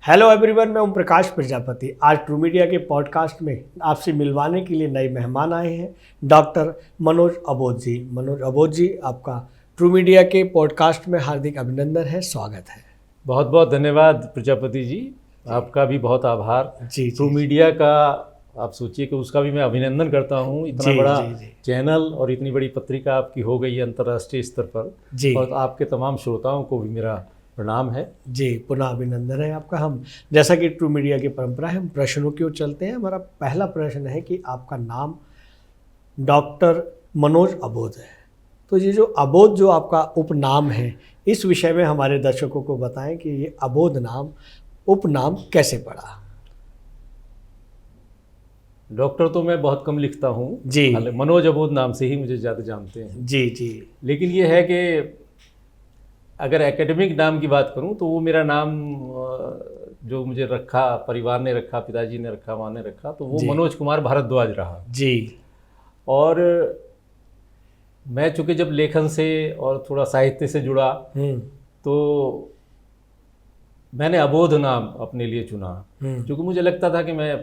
Hello everyone, मैं ओम प्रकाश प्रजापति। आज true media के पॉडकास्ट में आपसे मिलवाने के लिए नए मेहमान आए हैं, डॉक्टर मनोज अबोध जी। मनोज अबोध जी, आपका ट्रू मीडिया के पॉडकास्ट में हार्दिक अभिनंदन है, स्वागत है। बहुत बहुत धन्यवाद प्रजापति जी, आपका भी बहुत आभार। जी ट्रू मीडिया का आप सोचिए कि उसका भी मैं अभिनंदन करता हूँ। इतना बड़ा चैनल और इतनी बड़ी पत्रिका आपकी हो गई है अंतर्राष्ट्रीय स्तर पर जी, और आपके तमाम श्रोताओं को भी मेरा प्रणाम है जी। पुनः अभिनंदन है आपका। हम जैसा कि ट्रू मीडिया की परंपरा है, हम प्रश्नों की ओर चलते हैं। हमारा पहला प्रश्न है कि आपका नाम डॉक्टर मनोज अबोध है, तो ये जो अबोध जो आपका उपनाम है, इस विषय में हमारे दर्शकों को बताएं कि ये अबोध नाम उपनाम कैसे पड़ा। डॉक्टर तो मैं बहुत कम लिखता हूँ जी, मनोज अबोध नाम से ही मुझे ज़्यादा जानते हैं। जी जी। लेकिन ये है कि अगर एकेडमिक नाम की बात करूं तो वो मेरा नाम जो मुझे रखा, परिवार ने रखा, पिताजी ने रखा, माँ ने रखा, तो वो मनोज कुमार भारद्वाज रहा जी। और मैं चूँकि जब लेखन से और थोड़ा साहित्य से जुड़ा तो मैंने अबोध नाम अपने लिए चुना, क्योंकि मुझे लगता था कि मैं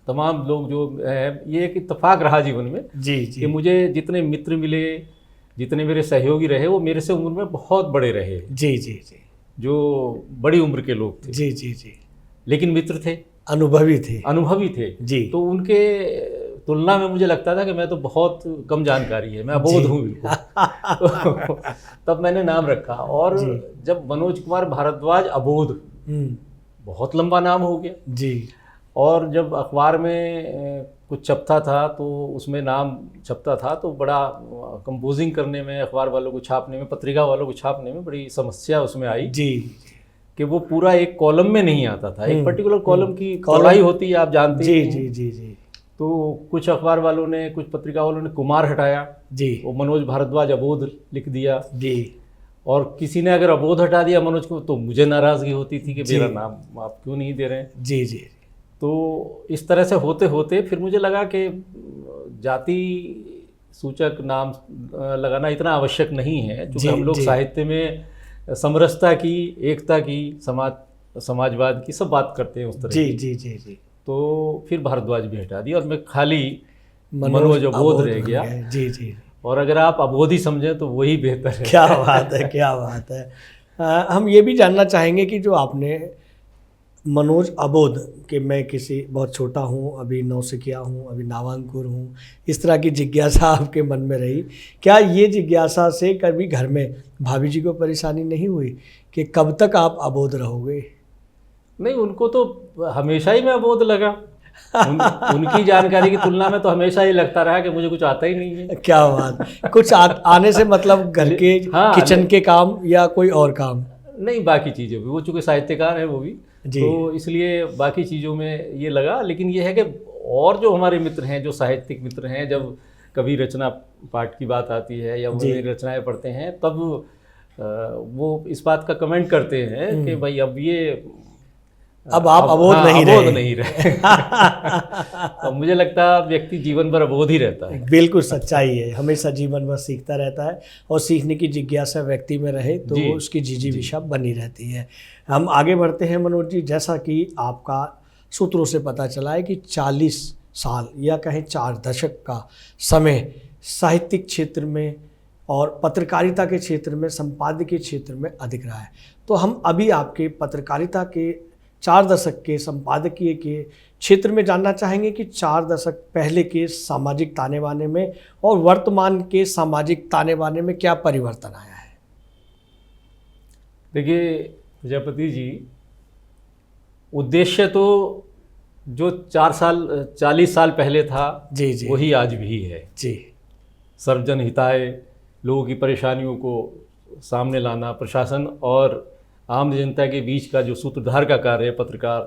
तमाम लोग जो है, ये एक इत्तेफाक रहा जीवन में जी जी। कि मुझे जितने मित्र मिले, जितने मेरे सहयोगी रहे, वो मेरे से उम्र में बहुत बड़े रहे। जी जी जी। जो बड़ी उम्र के लोग थे। जी जी जी। लेकिन मित्र थे, अनुभवी थे जी। तो उनके तुलना में मुझे लगता था कि मैं तो बहुत कम जानकारी है, मैं अबोध हूँ बिल्कुल। तो तब मैंने नाम रखा और जब मनोज कुमार भारद्वाज अबोध, बहुत लंबा नाम हो गया जी। और जब अखबार में कुछ छपता था तो उसमें नाम छपता था, तो बड़ा कंपोजिंग करने में, अखबार वालों को छापने में, पत्रिका वालों को छापने में बड़ी समस्या उसमें आई जी, कि वो पूरा एक कॉलम में नहीं आता था। एक पर्टिकुलर कॉलम की चौड़ाई होती है, आप जानते हैं। जी जी जी। तो कुछ अखबार वालों ने, कुछ पत्रिका वालों ने कुमार हटाया जी, वो मनोज भारद्वाज अबोध लिख दिया जी। और किसी ने अगर अबोध हटा दिया मनोज को, तो मुझे नाराज़गी होती थी कि मेरा नाम आप क्यों नहीं दे रहे हैं जी जी। तो इस तरह से होते होते फिर मुझे लगा कि जाति सूचक नाम लगाना इतना आवश्यक नहीं है, क्योंकि हम लोग साहित्य में समरसता की, एकता की, समाजवाद की सब बात करते हैं उस तरह जी जी जी जी। तो फिर भारद्वाज भी हटा दिया और मैं खाली मनोज अबोध रह गया जी जी। और अगर आप अबोध ही समझें तो वही बेहतर है। क्या बात है, क्या बात है। हम ये भी जानना चाहेंगे कि जो आपने मनोज अबोध कि मैं किसी बहुत छोटा हूँ, अभी नौसिखिया हूँ, अभी नावांकुर हूँ, इस तरह की जिज्ञासा आपके मन में रही क्या? ये जिज्ञासा से कभी घर में भाभी जी को परेशानी नहीं हुई कि कब तक आप अबोध रहोगे? नहीं, उनको तो हमेशा ही मैं अबोध लगा। उनकी जानकारी की तुलना में तो हमेशा ही लगता रहा कि मुझे कुछ आता ही नहीं है। क्या बात, कुछ आने से मतलब घर के किचन के काम या कोई और काम? नहीं, बाकी चीज़ें भी, वो चूँकि साहित्यकार है वो भी, तो इसलिए बाकी चीज़ों में ये लगा। लेकिन ये है कि और जो हमारे मित्र हैं, जो साहित्यिक मित्र हैं, जब कभी रचना पाठ की बात आती है या वो मेरी रचनाएं पढ़ते हैं, तब वो इस बात का कमेंट करते हैं कि भाई अब आप अबोध नहीं रहे। तो मुझे लगता है व्यक्ति जीवन भर अबोध ही रहता है। बिल्कुल सच्चाई है, हमेशा जीवन भर सीखता रहता है और सीखने की जिज्ञासा व्यक्ति में रहे तो उसकी जिजीविषा बनी रहती है। हम आगे बढ़ते हैं मनोज जी। जैसा कि आपका सूत्रों से पता चला है कि 40 साल या कहें 4 दशक का समय साहित्यिक क्षेत्र में और पत्रकारिता के क्षेत्र में, संपादकीय क्षेत्र में अधिक रहा है, तो हम अभी आपके पत्रकारिता के 4 दशक के संपादकीय के क्षेत्र में जानना चाहेंगे कि 4 दशक पहले के सामाजिक ताने बाने में और वर्तमान के सामाजिक ताने बाने में क्या परिवर्तन आया है? देखिए प्रजापति जी, उद्देश्य तो जो 40 साल पहले था जी जी, वही आज भी है जी। सर्वजन हिताय, लोगों की परेशानियों को सामने लाना, प्रशासन और आम जनता के बीच का जो सूत्रधार का कार्य पत्रकार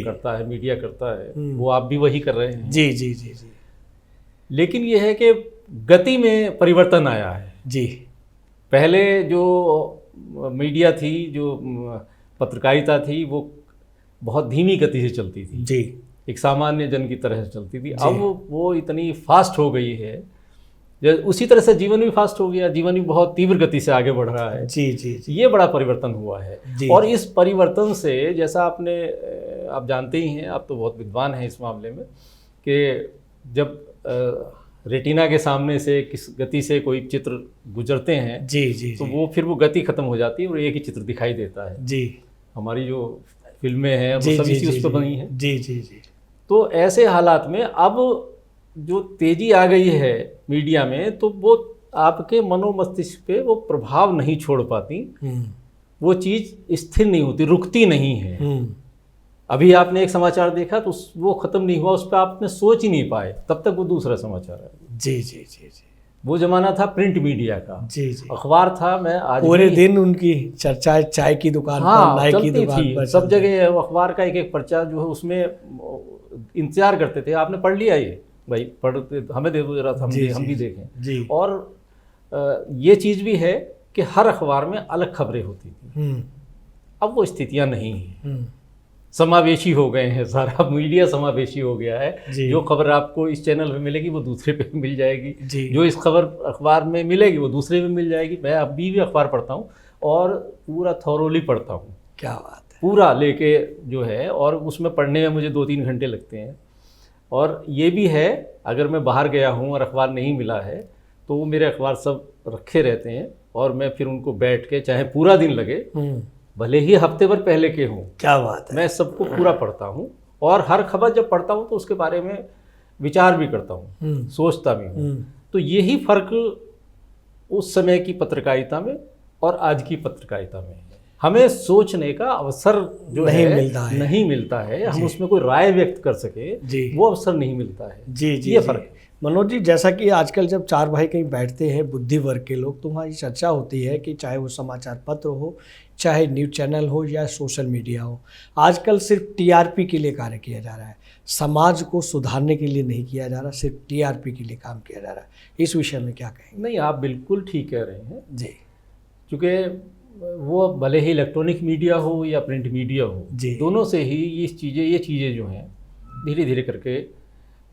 करता है, मीडिया करता है, वो आप भी वही कर रहे हैं जी जी जी जी। लेकिन ये है कि गति में परिवर्तन आया है जी। पहले जो मीडिया थी, जो पत्रकारिता थी, वो बहुत धीमी गति से चलती थी जी, एक सामान्य जन की तरह चलती थी। अब वो इतनी फास्ट हो गई है, उसी तरह से जीवन भी फास्ट हो गया, जीवन भी बहुत तीव्र गति से आगे बढ़ रहा है। जी जी जी। ये बड़ा परिवर्तन हुआ है। और इस परिवर्तन से जैसा आप जानते ही हैं, आप तो बहुत विद्वान हैं इस मामले में, कि जब रेटिना के सामने से किस गति से कोई चित्र गुजरते हैं जी जी, तो वो फिर वो गति खत्म हो जाती है और एक ही चित्र दिखाई देता है। जी, हमारी जो फिल्में हैं वो सब इसी उस पर बनी है। जी जी जी। तो ऐसे हालात में अब जो तेजी आ गई है मीडिया में, तो वो आपके मनोमस्तिष्क पे वो प्रभाव नहीं छोड़ पाती, वो चीज़ स्थिर नहीं होती, रुकती नहीं है। अभी आपने एक समाचार देखा तो वो खत्म नहीं हुआ, उस पर आपने सोच ही नहीं पाए, तब तक वो दूसरा समाचार है। जी जी जी जी। वो जमाना था प्रिंट मीडिया का। जी जी। अखबार था, मैं आज पूरे दिन उनकी चर्चा चाय की दुकान पर, नाई की दुकान पर, सब जगह अखबार का एक एक पर्चा जो है उसमें इंतजार करते थे, आपने पढ़ लिया ये भाई, पढ़ते हमें दे दो जरा, हम भी देखें जी। और ये चीज़ भी है कि हर अखबार में अलग खबरें होती थी, अब वो स्थितियां नहीं हैं, समावेशी हो गए हैं, सारा मीडिया समावेशी हो गया है। जो खबर आपको इस चैनल पे मिलेगी वो दूसरे पे मिल जाएगी, जो इस खबर अखबार में मिलेगी वो दूसरे में मिल जाएगी। मैं अभी भी अखबार पढ़ता हूँ और पूरा थॉरोली पढ़ता हूँ। क्या बात है। पूरा लेके जो है, और उसमें पढ़ने में मुझे 2-3 घंटे लगते हैं। और ये भी है, अगर मैं बाहर गया हूँ और अखबार नहीं मिला है तो वो मेरे अखबार सब रखे रहते हैं और मैं फिर उनको बैठ के, चाहे पूरा दिन लगे, भले ही हफ्ते भर पहले के हों, क्या बात है, मैं सबको पूरा पढ़ता हूँ। और हर खबर जब पढ़ता हूँ तो उसके बारे में विचार भी करता हूँ, सोचता भी हूँ। तो यही फर्क उस समय की पत्रकारिता में और आज की पत्रकारिता में है। हमें सोचने का अवसर जो नहीं मिलता है, हम उसमें कोई राय व्यक्त कर सके वो अवसर नहीं मिलता है। जी जी, ये फर्क। मनोज जी, जैसा कि आजकल जब 4 भाई कहीं बैठते हैं बुद्धि वर्ग के लोग, तो वहाँ ये चर्चा होती है कि चाहे वो समाचार पत्र हो, चाहे न्यूज़ चैनल हो या सोशल मीडिया हो, आजकल सिर्फ टीआरपी के लिए कार्य किया जा रहा है, समाज को सुधारने के लिए नहीं किया जा रहा, सिर्फ टीआरपी के लिए काम किया जा रहा है। इस विषय में क्या कहेंगे? नहीं, आप बिल्कुल ठीक कह रहे हैं जी, क्योंकि वो भले ही इलेक्ट्रॉनिक मीडिया हो या प्रिंट मीडिया हो, दोनों से ही ये चीज़ें जो हैं धीरे धीरे करके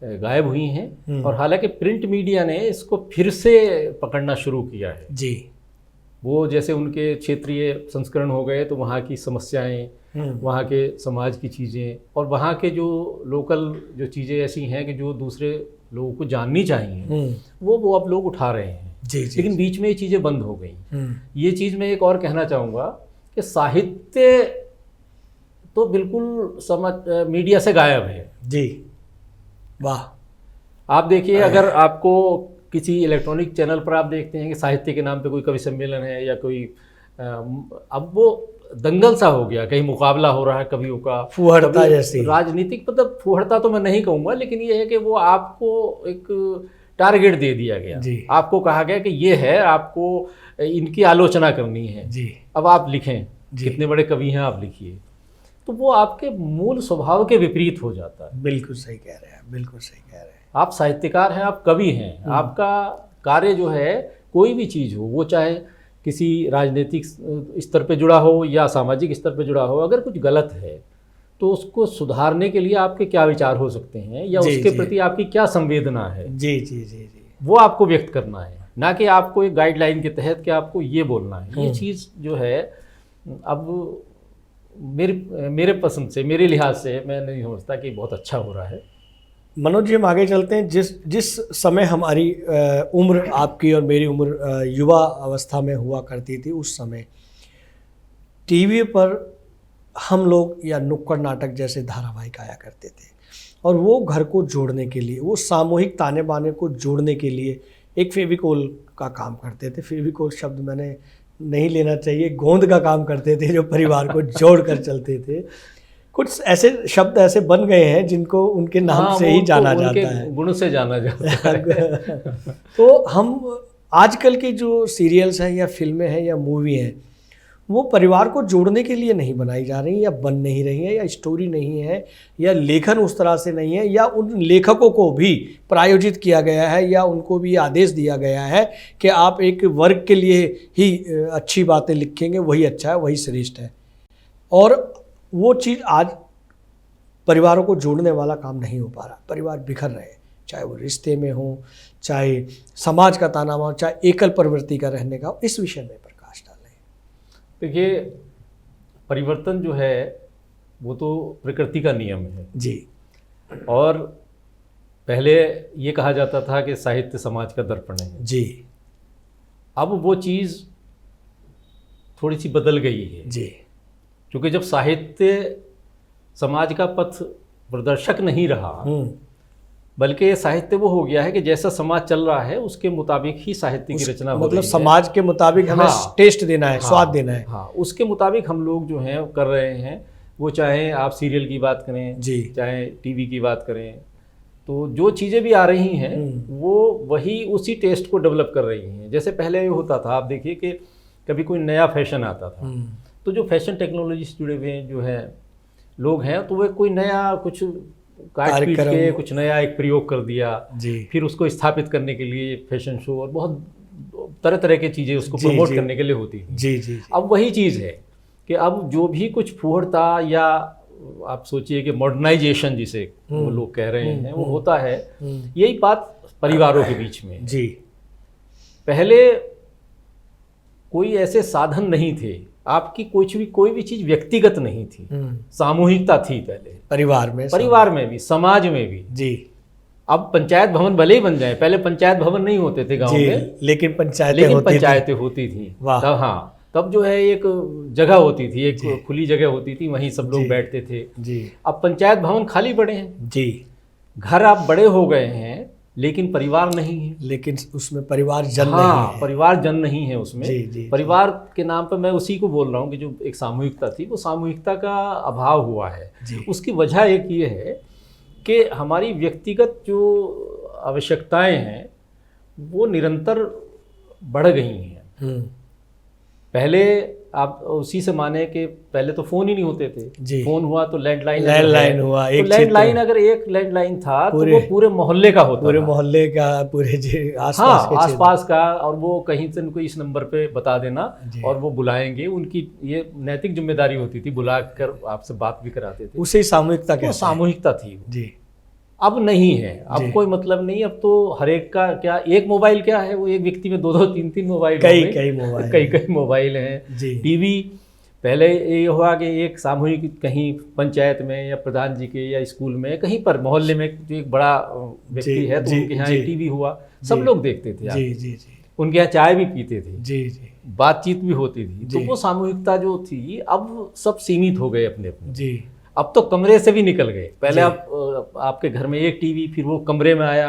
गायब हुई हैं। और हालांकि प्रिंट मीडिया ने इसको फिर से पकड़ना शुरू किया है जी। वो जैसे उनके क्षेत्रीय संस्करण हो गए तो वहाँ की समस्याएं, वहाँ के समाज की चीज़ें और वहाँ के जो लोकल जो चीज़ें ऐसी हैं कि जो दूसरे लोगों को जाननी चाहिए, वो अब लोग उठा रहे हैं जी। लेकिन बीच में ये चीज़ें बंद हो गई। ये चीज़ मैं एक और कहना चाहूँगा कि साहित्य तो बिल्कुल मीडिया से गायब है जी। वाह। आप देखिए, अगर आपको किसी इलेक्ट्रॉनिक चैनल पर आप देखते हैं कि साहित्य के नाम पे कोई कवि सम्मेलन है या कोई अब वो दंगल सा हो गया, कहीं मुकाबला हो रहा है कवियों का, फुहड़ता जैसी राजनीतिक, मतलब फुहड़ता तो मैं नहीं कहूँगा, लेकिन ये है कि वो आपको एक टारगेट दे दिया गया जी। आपको कहा गया कि ये है, आपको इनकी आलोचना करनी है जी। अब आप लिखें, कितने बड़े कवि हैं आप लिखिए, तो वो आपके मूल स्वभाव के विपरीत हो जाता है। बिल्कुल सही कह रहे हैं, बिल्कुल सही कह रहे हैं। आप साहित्यकार हैं, आप कवि हैं, आपका कार्य जो है कोई भी चीज़ हो, वो चाहे किसी राजनीतिक स्तर पे जुड़ा हो या सामाजिक स्तर पे जुड़ा हो, अगर कुछ गलत है तो उसको सुधारने के लिए आपके क्या विचार हो सकते हैं या उसके प्रति आपकी क्या संवेदना है जी जी जी जी, वो आपको व्यक्त करना है, ना कि आपको एक गाइडलाइन के तहत कि आपको ये बोलना है। ये चीज़ जो है अब मेरे पसंद से, मेरे लिहाज से मैं नहीं समझता कि बहुत अच्छा हो रहा है। मनोज जी, हम आगे चलते हैं। जिस समय हमारी उम्र, आपकी और मेरी उम्र युवा अवस्था में हुआ करती थी, उस समय टीवी पर हम लोग या नुक्कड़ नाटक जैसे धारावाहिक आया करते थे और वो घर को जोड़ने के लिए, वो सामूहिक ताने बाने को जोड़ने के लिए एक फेविकोल का काम करते थे। फेविकोल शब्द मैंने नहीं लेना चाहिए, गोंद का काम करते थे जो परिवार को जोड़ कर चलते थे। कुछ ऐसे शब्द ऐसे बन गए हैं जिनको उनके नाम से ही जाना जाता है, गुण से जाना जाता है। तो हम आजकल के जो सीरियल्स हैं या फिल्में हैं या मूवी हैं, वो परिवार को जोड़ने के लिए नहीं बनाई जा रही या बन नहीं रही है, या स्टोरी नहीं है या लेखन उस तरह से नहीं है, या उन लेखकों को भी प्रायोजित किया गया है या उनको भी आदेश दिया गया है कि आप एक वर्ग के लिए ही अच्छी बातें लिखेंगे, वही अच्छा है, वही श्रेष्ठ है। और वो चीज़ आज परिवारों को जोड़ने वाला काम नहीं हो पा रहा, परिवार बिखर रहे हैं। चाहे वो रिश्ते में हो, चाहे समाज का ताना हो, चाहे एकल प्रवृत्ति का रहने का, इस विषय में प्रकाश डालें। देखिए, परिवर्तन जो है वो तो प्रकृति का नियम है जी। और पहले ये कहा जाता था कि साहित्य समाज का दर्पण है जी। अब वो चीज़ थोड़ी सी बदल गई है जी। क्योंकि जब साहित्य समाज का पथ प्रदर्शक नहीं रहा, बल्कि साहित्य वो हो गया है कि जैसा समाज चल रहा है उसके मुताबिक ही साहित्य की रचना हो रही है। मतलब समाज के मुताबिक हमें टेस्ट देना है, स्वाद देना है। हाँ, उसके मुताबिक हम लोग जो हैं कर रहे हैं। वो चाहे आप सीरियल की बात करें जी, चाहे टीवी की बात करें, तो जो चीज़ें भी आ रही हैं वो वही उसी टेस्ट को डेवलप कर रही हैं। जैसे पहले ये होता था, आप देखिए कि कभी कोई नया फैशन आता था तो जो फैशन टेक्नोलॉजी से जुड़े हुए जो है लोग हैं, तो वे कोई नया कुछ काट पीट के कुछ नया एक प्रयोग कर दिया जी, फिर उसको स्थापित करने के लिए फैशन शो और बहुत तरह तरह की चीज़ें उसको प्रमोट करने के लिए होती थी। जी, जी, अब वही चीज़ है कि अब जो भी कुछ फूहड़ता या आप सोचिए कि मॉडर्नाइजेशन जिसे वो लोग कह रहे हैं वो होता है, यही बात परिवारों के बीच में जी। पहले कोई ऐसे साधन नहीं थे, आपकी कोई भी चीज़ व्यक्तिगत नहीं थी, सामूहिकता थी पहले परिवार में भी, समाज में भी जी। अब पंचायत भवन भले ही बन जाए, पहले पंचायत भवन नहीं होते थे गांव में, लेकिन पंचायतें होती थी। तब हाँ, तब जो है एक जगह होती थी, एक खुली जगह होती थी, वहीं सब लोग बैठते थे जी। अब पंचायत भवन खाली पड़े हैं जी, घर आप बड़े हो गए हैं लेकिन परिवार नहीं है, लेकिन उसमें परिवार जन हाँ, नहीं है। परिवार जन नहीं है उसमें। जी, जी, परिवार के नाम पर मैं उसी को बोल रहा हूँ कि जो एक सामूहिकता थी वो सामूहिकता का अभाव हुआ है। उसकी वजह एक ये है कि हमारी व्यक्तिगत जो आवश्यकताएं हैं वो निरंतर बढ़ गई हैं। पहले आप उसी से माने कि पहले तो फोन ही नहीं होते थे, फोन हुआ तो लैंडलाइन हुआ, तो लैंडलाइन अगर एक लैंडलाइन था तो वो पूरे मोहल्ले का होता, पूरे मोहल्ले का, पूरे आसपास का, और वो कहीं से उनको इस नंबर पे बता देना और वो बुलाएंगे। उनकी ये नैतिक जिम्मेदारी होती थी, बुलाकर आपसे बात भी कराते थे, उसे सामूहिकता थी जी। अब नहीं है, अब कोई मतलब नहीं। अब तो हर एक का क्या, एक मोबाइल क्या है, वो एक व्यक्ति में 2-2 3-3 मोबाइल, कई मोबाइल हैं। टीवी पहले ये हुआ कि एक सामूहिक कहीं पंचायत में या प्रधान जी के या स्कूल में कहीं पर मोहल्ले में जो एक बड़ा व्यक्ति है तो उनके यहाँ टीवी हुआ, सब लोग देखते थे, उनके यहाँ चाय भी पीते थे, बातचीत भी होती थी, तो वो सामूहिकता जो थी अब सब सीमित हो गए अपने अपने। अब तो कमरे से भी निकल गए। पहले आपके घर में एक टीवी, फिर वो कमरे में आया,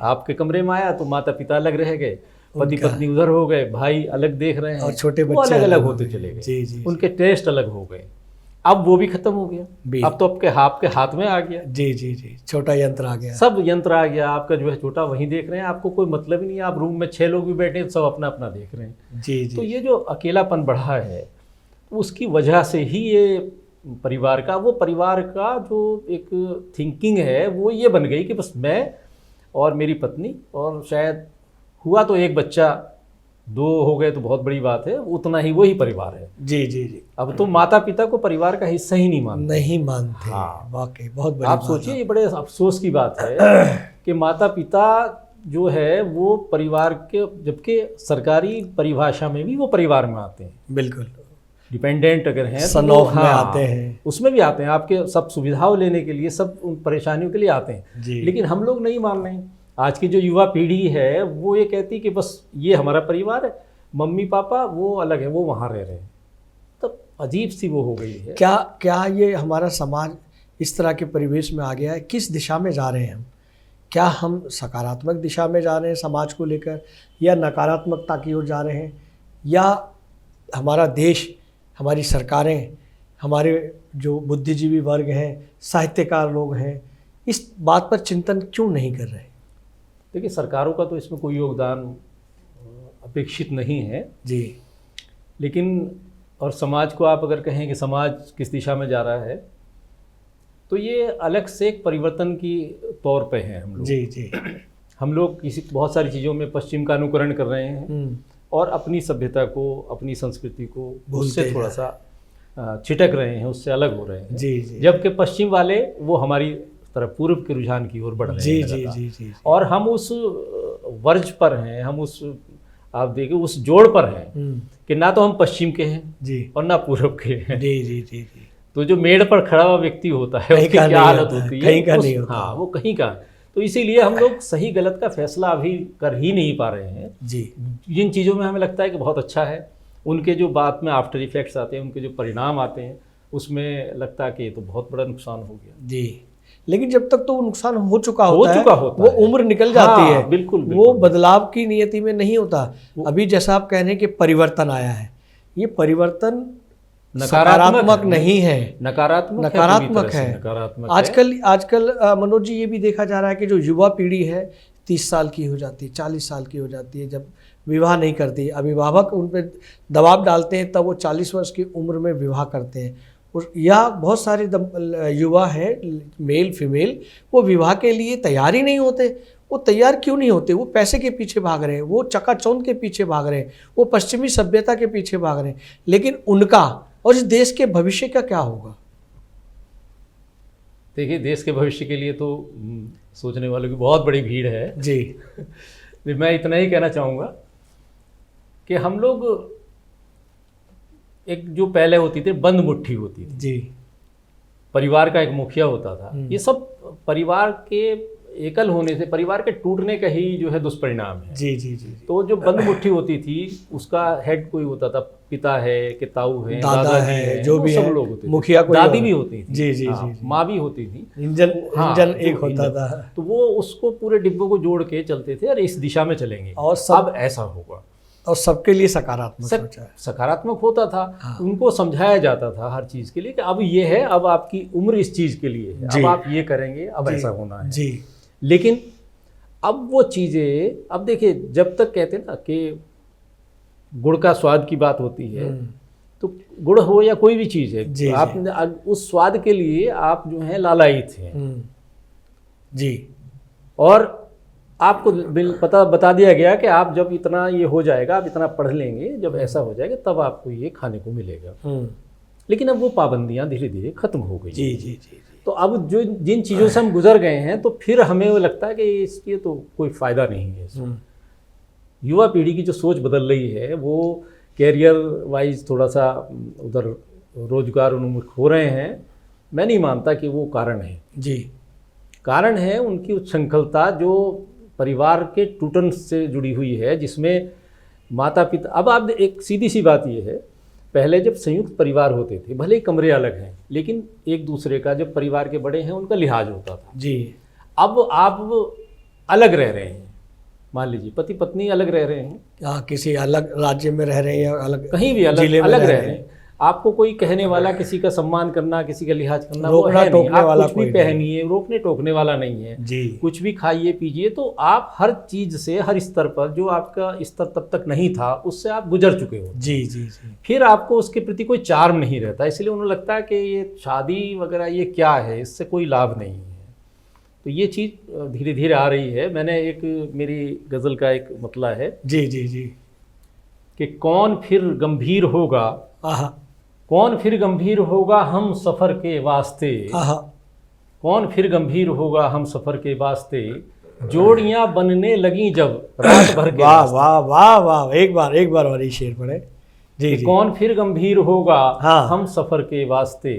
आपके कमरे में आया तो माता पिता अलग रह गए, पति पत्नी उधर हो गए, भाई अलग देख रहे हैं, और छोटे बच्चे अलग अलग होते चले गए, उनके टेस्ट अलग हो गए। अब वो भी खत्म हो गया, अब तो आपके हाथ में आ गया। जी, छोटा यंत्र आ गया, सब यंत्र आ गया, आपका जो है छोटा वहीं देख रहे हैं, आपको कोई मतलब ही नहीं है। आप रूम में 6 लोग भी बैठे हैं, सब अपना अपना देख रहे हैं। तो ये जो अकेलापन बढ़ा है उसकी वजह से ही ये परिवार का जो एक थिंकिंग है वो ये बन गई कि बस मैं और मेरी पत्नी, और शायद हुआ तो एक बच्चा, 2 हो गए तो बहुत बड़ी बात है, उतना ही वही परिवार है। जी। अब तो माता पिता को परिवार का हिस्सा ही नहीं मानते। हाँ, वाकई बहुत बड़ी आप सोचिए, ये बड़े अफसोस की बात है कि माता पिता जो है वो परिवार के, जबकि सरकारी परिभाषा में भी वो परिवार में आते हैं। बिल्कुल, डिपेंडेंट अगर हैं तो में आते हैं, उसमें भी आते हैं, आपके सब सुविधाओं लेने के लिए, सब उन परेशानियों के लिए आते हैं। लेकिन हम लोग नहीं मान रहे हैं। आज की जो युवा पीढ़ी है वो ये कहती है कि बस ये हमारा परिवार है, मम्मी पापा वो अलग है, वो वहाँ रह रहे हैं। तब अजीब सी वो हो गई है। क्या ये हमारा समाज इस तरह के परिवेश में आ गया है? किस दिशा में जा रहे हैं हम? क्या हम सकारात्मक दिशा में जा रहे हैं समाज को लेकर, या नकारात्मकता की ओर जा रहे हैं, या हमारा देश, हमारी सरकारें, हमारे जो बुद्धिजीवी वर्ग हैं, साहित्यकार लोग हैं, इस बात पर चिंतन क्यों नहीं कर रहे? देखिए, सरकारों का तो इसमें कोई योगदान अपेक्षित नहीं है जी, लेकिन और समाज को आप अगर कहें कि समाज किस दिशा में जा रहा है, तो ये अलग से एक परिवर्तन की तौर पे है हम लोग। जी। हम लोग बहुत सारी चीज़ों में पश्चिम का अनुकरण कर रहे हैं और अपनी सभ्यता को, अपनी संस्कृति को उससे थोड़ा सा छिटक रहे हैं, उससे अलग हो रहे हैं। जी। जबकि पश्चिम वाले वो हमारी तरफ पूर्व के रुझान की ओर बढ़ रहे जी हैं जी लगातार। जी जी और हम उस वर्ज पर हैं, हम उस, आप देखिए उस जोड़ पर हैं कि ना तो हम पश्चिम के हैं जी और ना पूर्व के हैं। जी जी जी जी। तो जो मेड़ पर खड़ा हुआ व्यक्ति होता है कहीं उसकी का क्या नहीं हालत होता है, होती है, कहीं का नहीं होता। हाँ, वो कहीं का। तो इसीलिए हम लोग सही गलत का फैसला अभी कर ही नहीं पा रहे हैं। जी। जिन चीज़ों में हमें लगता है कि बहुत अच्छा है, उनके जो बाद में आफ्टर इफेक्ट्स आते हैं, उनके जो परिणाम आते हैं, उसमें लगता है कि ये तो बहुत बड़ा नुकसान हो गया। जी, लेकिन जब तक तो वो नुकसान हो चुका होता वो है। उम्र निकल जाती हाँ, है। बिल्कुल, वो बदलाव की नियति में नहीं होता। अभी जैसा आप कह रहे हैं कि परिवर्तन आया है, ये परिवर्तन नकारात्मक नहीं है, नकारात्मक है। आजकल मनोज जी ये भी देखा जा रहा है कि जो युवा पीढ़ी है 30 साल की हो जाती है, 40 साल की हो जाती है, जब विवाह नहीं करती, अभिभावक उन पर दबाव डालते हैं, तब वो 40 वर्ष की उम्र में विवाह करते हैं। या बहुत सारे युवा हैं, मेल फीमेल, वो विवाह के लिए तैयार ही नहीं होते। वो तैयार क्यों नहीं होते? वो पैसे के पीछे भाग रहे हैं, वो चकाचौंध के पीछे भाग रहे हैं, वो पश्चिमी सभ्यता के पीछे भाग रहे हैं। लेकिन उनका और इस देश के भविष्य का क्या होगा? देखिए, देश के भविष्य के लिए तो सोचने वालों की बहुत बड़ी भीड़ है जी। मैं इतना ही कहना चाहूँगा कि हम लोग एक जो पहले होती थी बंद मुट्ठी होती थी जी, परिवार का एक मुखिया होता था, ये सब परिवार के एकल होने से, परिवार के टूटने का ही जो है दुष्परिणाम है। जी जी जी। तो जो बंद मुट्ठी होती थी उसका हेड कोई होता था, पिता है कि ताऊ है, दादा है, जो भी सब लोग होते थे, मुखिया कोई, दादी भी होती थी, जी जी जी, माँ भी होती थी, इंजन एक होता था। तो वो उसको पूरे डिब्बों को जोड़ के चलते थे, अरे इस दिशा में चलेंगे और सब ऐसा होगा, और सबके लिए सकारात्मक होता था। हाँ। उनको समझाया जाता था हर चीज़ के लिए कि अब ये है, अब आपकी उम्र इस चीज़ के लिए है, अब आप ये करेंगे, अब ऐसा होना है जी। लेकिन अब वो चीज़ें, अब देखिए, जब तक कहते हैं ना कि गुड़ का स्वाद की बात होती है, तो गुड़ हो या कोई भी चीज़ है, आप उस स्वाद के लिए आप जो है लालायित हैं जी। और आपको बता दिया गया कि आप जब इतना ये हो जाएगा, आप इतना पढ़ लेंगे, जब ऐसा हो जाएगा तब आपको ये खाने को मिलेगा। लेकिन अब वो पाबंदियां धीरे धीरे खत्म हो गई। जी जी जी। तो अब जो जिन चीज़ों से हम गुजर गए हैं, तो फिर हमें वो लगता है कि इसके तो कोई फ़ायदा नहीं है। युवा पीढ़ी की जो सोच बदल रही है, वो कैरियर वाइज थोड़ा सा उधर रोजगार उन्मुख हो रहे हैं। मैं नहीं मानता कि वो कारण है जी। कारण है उनकी उच्छृंखलता जो परिवार के टूटन से जुड़ी हुई है, जिसमें माता पिता, अब आप एक सीधी सी बात ये है, पहले जब संयुक्त परिवार होते थे, भले ही कमरे अलग हैं, लेकिन एक दूसरे का, जब परिवार के बड़े हैं उनका लिहाज होता था जी। अब आप अलग रह रहे हैं, मान लीजिए पति पत्नी अलग रह रहे हैं, किसी अलग राज्य में रह रहे हैं या अलग कहीं भी अलग रह रहे हैं, आपको कोई कहने वाला, किसी का सम्मान करना, किसी का लिहाज करना, वो है नहीं। आप कुछ भी पहनिए, रोकने टोकने वाला नहीं है जी। कुछ भी खाइए पीजिए, तो आप हर चीज से, हर स्तर पर, जो आपका स्तर तब तक नहीं था उससे आप गुजर चुके हो। जी जी जी। फिर आपको उसके प्रति कोई चार्म नहीं रहता, इसलिए उन्हें लगता है कि ये शादी वगैरह ये क्या है, इससे कोई लाभ नहीं है। तो ये चीज़ धीरे धीरे आ रही है। मैंने एक, मेरी गज़ल का एक मतला है जी जी जी, कि कौन फिर गंभीर होगा, कौन फिर गंभीर होगा हम सफ़र के वास्ते, कौन फिर गंभीर होगा हम सफ़र के वास्ते, जोड़ियां बनने लगी जब रात भर के। वाह वाह वाह वाह, एक बार और ये शेर पढ़े जी। कौन फिर गंभीर होगा हम सफ़र के वास्ते,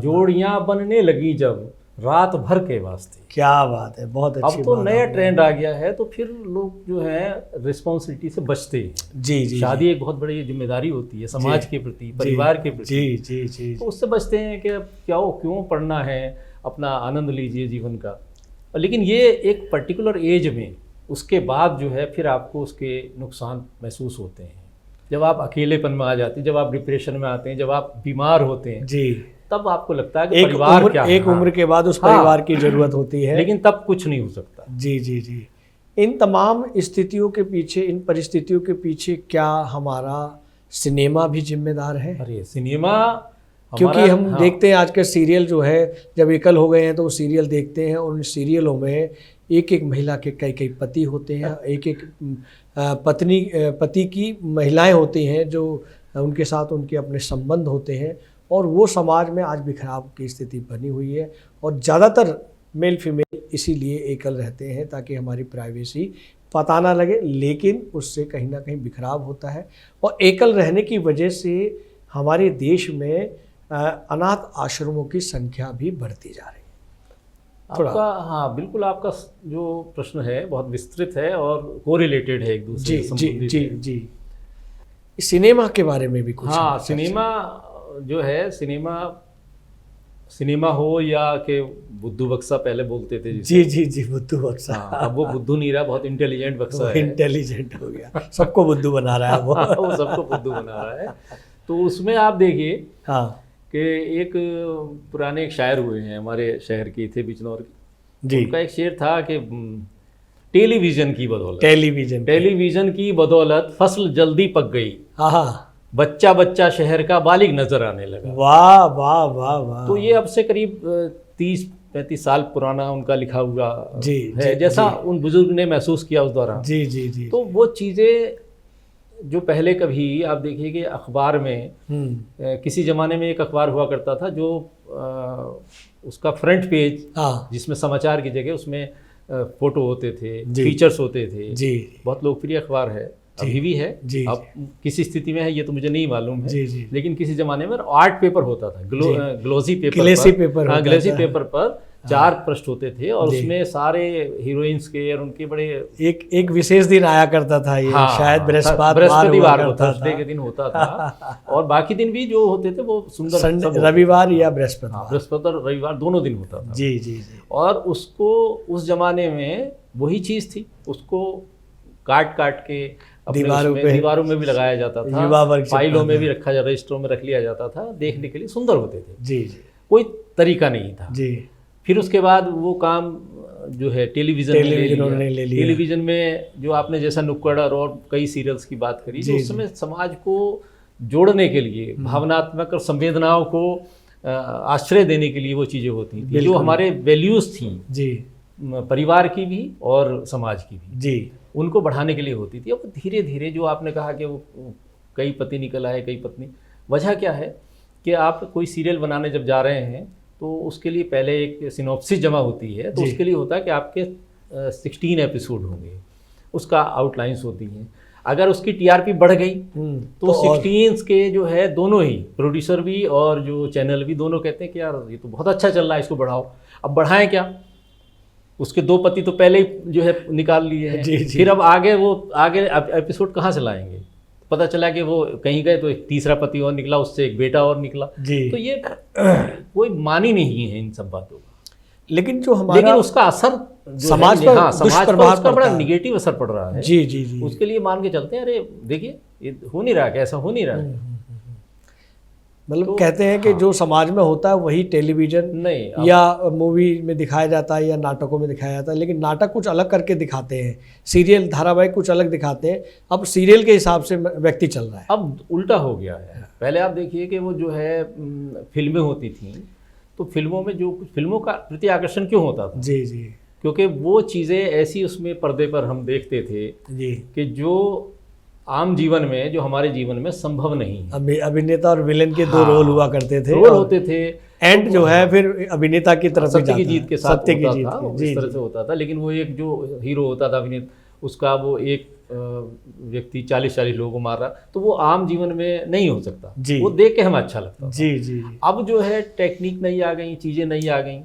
जोड़ियां बनने लगी जब रात भर के वास्ते। क्या बात है, बहुत अच्छी। अब तो नया ट्रेंड आ गया है, तो फिर लोग जो है रिस्पॉन्सिबिलिटी से बचते हैं। जी जी। शादी एक बहुत बड़ी जिम्मेदारी होती है समाज के प्रति, परिवार के प्रति। जी जी जी। तो उससे बचते हैं कि क्यों पढ़ना है, अपना आनंद लीजिए जीवन का। लेकिन ये एक पर्टिकुलर एज में, उसके बाद जो है फिर आपको उसके नुकसान महसूस होते हैं। जब आप अकेलेपन में आ जाते हैं, जब आप डिप्रेशन में आते हैं, जब आप बीमार होते हैं जी, तब आपको लगता है कि परिवार क्या है। एक उम्र के बाद उस परिवार की जरूरत होती है, लेकिन तब कुछ नहीं हो सकता। जी जी जी। इन तमाम स्थितियों के पीछे, इन परिस्थितियों के पीछे क्या हमारा सिनेमा भी जिम्मेदार है? अरे सिनेमा, क्योंकि हम देखते हैं आजकल सीरियल जो है, जब एकल हो गए हैं तो वो सीरियल देखते हैं, और उन सीरियलों में एक एक महिला के कई पति होते हैं, एक एक पति की महिलाएं होती हैं जो उनके साथ उनके अपने संबंध होते हैं, और वो समाज में आज बिखराव की स्थिति बनी हुई है। और ज़्यादातर मेल फीमेल इसीलिए एकल रहते हैं ताकि हमारी प्राइवेसी पता ना लगे, लेकिन उससे कहीं ना कहीं बिखराव होता है। और एकल रहने की वजह से हमारे देश में अनाथ आश्रमों की संख्या भी बढ़ती जा रही है। आपका, हाँ बिल्कुल, आपका जो प्रश्न है बहुत विस्तृत है और कोरिलेटेड है एक दूसरे से संबंधित। जी जी जी। सिनेमा के बारे में भी कुछ? हाँ, सिनेमा जो है, सिनेमा हो या के बुद्धू बक्सा पहले बोलते थे जिसे। जी जी जी, बुद्धू बक्सा। हाँ, अब वो बुद्धू नहीं रहा, बहुत इंटेलिजेंट बक्सा है। इंटेलिजेंट हो गया, सबको बुद्धू बना रहा है वो। वो सबको बुद्धू बना रहा है। तो उसमें आप देखिए हाँ कि एक पुराने एक शायर हुए हैं हमारे शहर के थे, बिजनौर के। जी। उनका एक शेर था कि टेलीविजन की बदौलत फसल जल्दी पक गई, हाँ, बच्चा बच्चा शहर का बालिग नजर आने लगा। वाह वाह वाह वाह। तो ये अब से करीब 30-35 साल पुराना उनका लिखा हुआ जी, है, जी, जैसा जी। उन बुजुर्ग ने महसूस किया उस दौरान। जी जी जी। तो वो चीज़ें जो पहले कभी आप देखिए कि अखबार में किसी ज़माने में एक अखबार हुआ करता था जो उसका फ्रंट पेज, हाँ, जिसमें समाचार की जगह उसमें फोटो होते थे, जी, फीचर्स होते थे। जी, बहुत लोकप्रिय अखबार है, अभी भी है। जी, अब किसी स्थिति में है ये तो मुझे नहीं मालूम है। जी, जी। लेकिन किसी ज़माने में आर्ट पेपर होता था, glossy paper, paper, Gleycy paper पर 4 पृष्ठ होते थे और उसमें सारे हीरोइंस के और उनके बड़े एक विशेष दिन आया करता था ये। हाँ, शायद बृहस्पतिवार को, थर्सडे के दिन होता था। और बाकी दिन भी जो होते थे वो सुंदर, रविवार या बृहस्पतिवार, बृहस्पति और रविवार दोनों दिन होता था। जी जी जी। और उसको उस जमाने में वही चीज़ थी, उसको काट के दीवारों में भी लगाया जाता था, फाइलों में भी रखा जाता, रजिस्टरों में रख लिया जाता था, देखने के लिए सुंदर होते थे। जी जी। कोई तरीका नहीं था जी। फिर उसके बाद वो काम जो है टेलीविज़न ने ले लिया। टेलीविज़न में जो आपने जैसा नुक्कड़ और कई सीरियल्स की बात करी, तो उस समय समाज को जोड़ने के लिए, भावनात्मक और संवेदनाओं को आश्रय देने के लिए वो चीज़ें होती थी, जो हमारे वैल्यूज़ थी जी, परिवार की भी और समाज की भी जी, उनको बढ़ाने के लिए होती थी। अब धीरे धीरे जो आपने कहा कि वो कई पति निकल आए, कई पत्नी, वजह क्या है कि आप कोई सीरियल बनाने जब जा रहे हैं तो उसके लिए पहले एक सिनॉप्सिस जमा होती है, तो उसके लिए होता है कि आपके 16 एपिसोड होंगे, उसका आउटलाइंस होती हैं। अगर उसकी टीआरपी बढ़ गई तो 16 के जो है दोनों ही, प्रोड्यूसर भी और जो चैनल भी, दोनों कहते हैं कि यार ये तो बहुत अच्छा चल रहा है, इसको बढ़ाओ। अब बढ़ाएं क्या, उसके 2 पति तो पहले ही जो है निकाल लिए हैं, फिर अब आगे एपिसोड कहाँ से लाएंगे? पता चला कि वो कहीं गए तो एक तीसरा पति और निकला, उससे एक बेटा और निकला। तो ये कोई मानी नहीं है इन सब बातों का। लेकिन जो हमारा, लेकिन उसका असर समाज पर, समाज पर उसका बड़ा निगेटिव असर पड़ रहा है। जी जी जी। उसके लिए मान के चलते हैं, अरे देखिए ये हो नहीं रहा, कैसा हो नहीं रहा है। मतलब तो कहते हैं कि जो समाज में होता है वही टेलीविजन नहीं या मूवी में दिखाया जाता है या नाटकों में दिखाया जाता है, लेकिन नाटक कुछ अलग करके दिखाते हैं, सीरियल धारावाहिक कुछ अलग दिखाते हैं। अब सीरियल के हिसाब से व्यक्ति चल रहा है, अब उल्टा हो गया है। पहले आप देखिए कि वो जो है फिल्में होती थी, तो फिल्मों में जो कुछ, फिल्मों का प्रति आकर्षण क्यों होता था? जी जी, क्योंकि वो चीज़ें ऐसी उसमें पर्दे पर हम देखते थे जी कि जो आम जीवन में, जो हमारे जीवन में संभव नहीं। अभिनेता और विलेन के 2 रोल हुआ करते थे, रोल होते थे। एंड जो है फिर अभिनेता की तरफ सत्य की जीत के साथ सत्य की जीत इस तरह से होता था। लेकिन वो एक जो हीरो होता था अभिनेता, उसका वो एक व्यक्ति 40-40 लोगों को मार रहा, तो वो आम जीवन में नहीं हो सकता। वो देख के हमें अच्छा लगता जी जी। अब जो है टेक्निक नहीं आ गई, चीज़ें नहीं आ गई,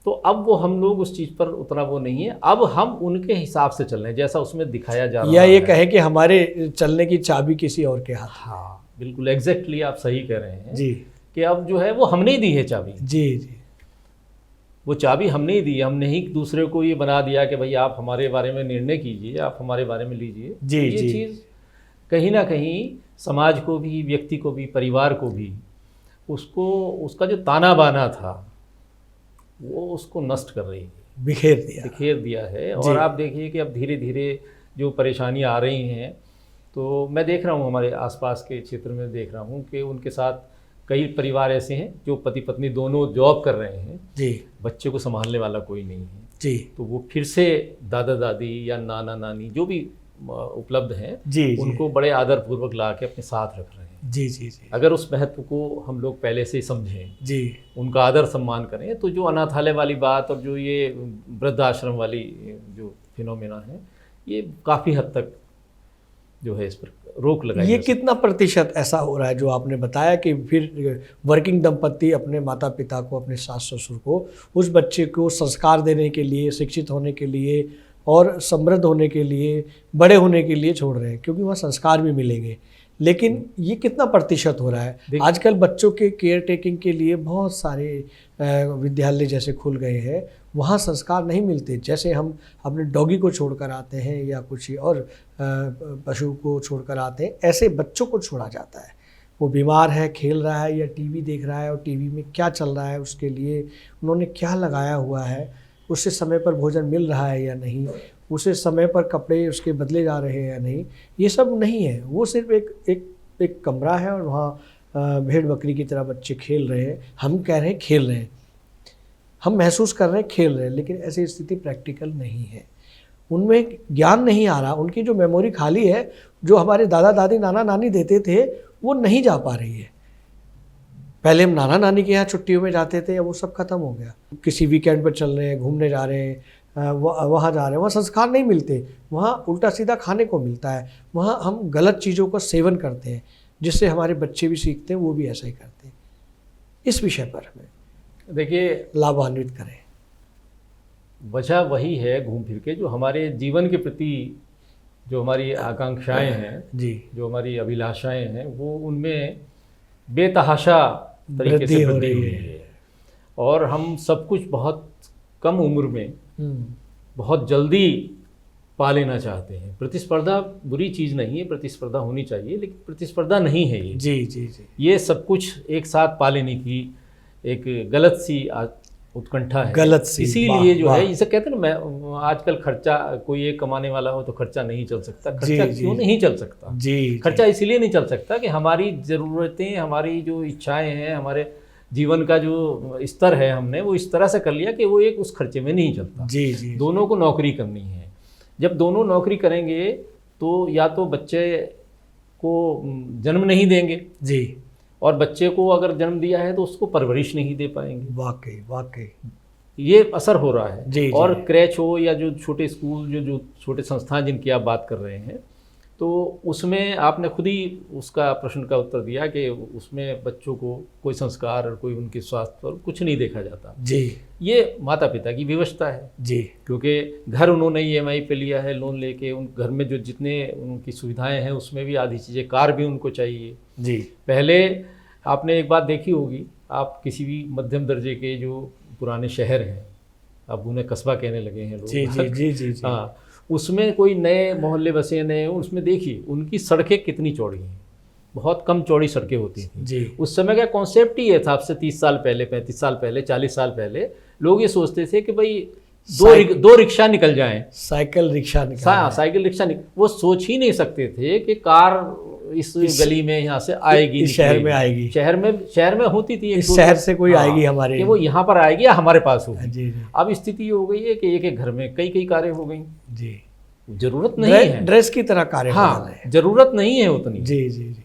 तो अब वो हम लोग उस चीज़ पर उतना वो नहीं है। अब हम उनके हिसाब से चल रहे हैं जैसा उसमें दिखाया जा रहा है, या ये कहे कि हमारे चलने की चाबी किसी और के हाथ। हाँ बिल्कुल, एग्जैक्टली आप सही कह रहे हैं जी, कि अब जो है वो हमने ही दी है चाबी। जी जी, वो चाबी हमने ही दी है। हमने ही दूसरे को ये बना दिया कि भाई आप हमारे बारे में निर्णय कीजिए, आप हमारे बारे में लीजिए जी। ये चीज़ कहीं ना कहीं समाज को भी, व्यक्ति को भी, परिवार को भी, उसको, उसका जो ताना बाना था वो उसको नष्ट कर रही है, बिखेर दिया है। और आप देखिए कि अब धीरे धीरे जो परेशानियां आ रही हैं, तो मैं देख रहा हूँ हमारे आसपास के क्षेत्र में, देख रहा हूँ कि उनके साथ कई परिवार ऐसे हैं जो पति पत्नी दोनों जॉब कर रहे हैं जी, बच्चे को संभालने वाला कोई नहीं है जी, तो वो फिर से दादा दादी या नाना नानी जो भी उपलब्ध हैं जी, उनको बड़े आदरपूर्वक ला के अपने साथ रख रहे हैं। जी जी जी। अगर उस महत्व को हम लोग पहले से ही समझें, जी, उनका आदर सम्मान करें, तो जो अनाथालय वाली बात और जो ये वृद्धाश्रम वाली जो फिनोमेना है, ये काफ़ी हद तक जो है इस पर रोक लगाई ये जा सकती है। कितना प्रतिशत ऐसा हो रहा है जो आपने बताया कि फिर वर्किंग दंपति अपने माता पिता को, अपने सास ससुर को, उस बच्चे को संस्कार देने के लिए, शिक्षित होने के लिए और समृद्ध होने के लिए, बड़े होने के लिए छोड़ रहे हैं, क्योंकि वहाँ संस्कार भी मिलेंगे। लेकिन ये कितना प्रतिशत हो रहा है? आजकल बच्चों के केयर टेकिंग के लिए बहुत सारे विद्यालय जैसे खुल गए हैं, वहाँ संस्कार नहीं मिलते। जैसे हम अपने डॉगी को छोड़कर आते हैं या कुछ और पशु को छोड़कर आते हैं, ऐसे बच्चों को छोड़ा जाता है। वो बीमार है, खेल रहा है या टीवी देख रहा है, और टीवी में क्या चल रहा है, उसके लिए उन्होंने क्या लगाया हुआ है, उससे समय पर भोजन मिल रहा है या नहीं, उसे समय पर कपड़े उसके बदले जा रहे हैं या नहीं, ये सब नहीं है। वो सिर्फ एक कमरा है और वहाँ भेड़ बकरी की तरह बच्चे खेल रहे हैं। हम कह रहे हैं खेल रहे हैं, हम महसूस कर रहे हैं खेल रहे हैं, लेकिन ऐसी स्थिति प्रैक्टिकल नहीं है। उनमें ज्ञान नहीं आ रहा, उनकी जो मेमोरी खाली है, जो हमारे दादा दादी नाना नानी देते थे, वो नहीं जा पा रही है। पहले हम नाना नानी के यहाँ छुट्टियों में जाते थे, अब वो सब खत्म हो गया। किसी वीकेंड पर चल रहे हैं, घूमने जा रहे हैं, वहाँ जा रहे हैं, वहाँ संस्कार नहीं मिलते, वहाँ उल्टा सीधा खाने को मिलता है, वहाँ हम गलत चीज़ों का सेवन करते हैं, जिससे हमारे बच्चे भी सीखते हैं, वो भी ऐसा ही करते हैं। इस विषय पर हमें देखिए लाभान्वित करें। वजह वही है घूम फिर के, जो हमारे जीवन के प्रति जो हमारी आकांक्षाएं हैं जी, जो हमारी अभिलाषाएं हैं, वो उनमें बेतहाशा तरीके से वृद्धि हो रही है। और हम सब कुछ बहुत कम उम्र में बहुत जल्दी पा लेना चाहते हैं। प्रतिस्पर्धा बुरी चीज़ नहीं है, प्रतिस्पर्धा होनी चाहिए, लेकिन प्रतिस्पर्धा नहीं है ये। जी जी जी। ये सब कुछ एक साथ पा लेने की एक गलत सी उत्कंठा है, गलत सी। इसीलिए जो है, इसे कहते हैं ना, मैं आजकल खर्चा, कोई एक कमाने वाला हो तो खर्चा नहीं चल सकता। खर्चा क्यों नहीं चल सकता? जी, खर्चा इसीलिए नहीं चल सकता कि हमारी ज़रूरतें, हमारी जो इच्छाएं हैं, हमारे जीवन का जो स्तर है, हमने वो इस तरह से कर लिया कि वो एक उस खर्चे में नहीं चलता। जी जी। दोनों को नौकरी करनी है। जब दोनों नौकरी करेंगे तो या तो बच्चे को जन्म नहीं देंगे जी, और बच्चे को अगर जन्म दिया है तो उसको परवरिश नहीं दे पाएंगे। वाकई वाकई ये असर हो रहा है। जी, और क्रैच हो या जो छोटे स्कूल, जो छोटे संस्थान जिनकी आप बात कर रहे हैं, तो उसमें आपने खुद ही उसका प्रश्न का उत्तर दिया कि उसमें बच्चों को कोई संस्कार और कोई उनके स्वास्थ्य पर कुछ नहीं देखा जाता जी। ये माता पिता की विवशता है जी, क्योंकि घर उन्होंने EMI पे लिया है, लोन लेके, उन घर में जो जितने उनकी सुविधाएं हैं उसमें भी आधी चीज़ें, कार भी उनको चाहिए जी। पहले आपने एक बात देखी होगी, आप किसी भी मध्यम दर्जे के जो पुराने शहर हैं, अब उन्हें कस्बा कहने लगे हैं लोग, जी जी जी जी, जी। हाँ, उसमें कोई नए मोहल्ले बसे नए, उसमें देखिए उनकी सड़कें कितनी चौड़ी हैं, बहुत कम चौड़ी सड़कें होती थी जी। उस समय का कॉन्सेप्ट ही ये था, आपसे 30 साल पहले, 35 साल पहले, 40 साल पहले लोग ये सोचते थे कि भाई दो रिक्शा निकल जाएं, साइकिल रिक्शा वो सोच ही नहीं सकते थे कि कार इस गली में यहाँ से आएगी, इस शहर में आएगी, शहर में होती थी, इस शहर से कोई आएगी हमारे, कि वो यहाँ पर आएगी या हमारे पास होगी। अब स्थिति हो गई है कि एक घर में कई कारें हो गई जी। जरूरत नहीं है, ड्रेस की तरह कारें, हाँ, जरूरत नहीं है उतनी जी जी जी।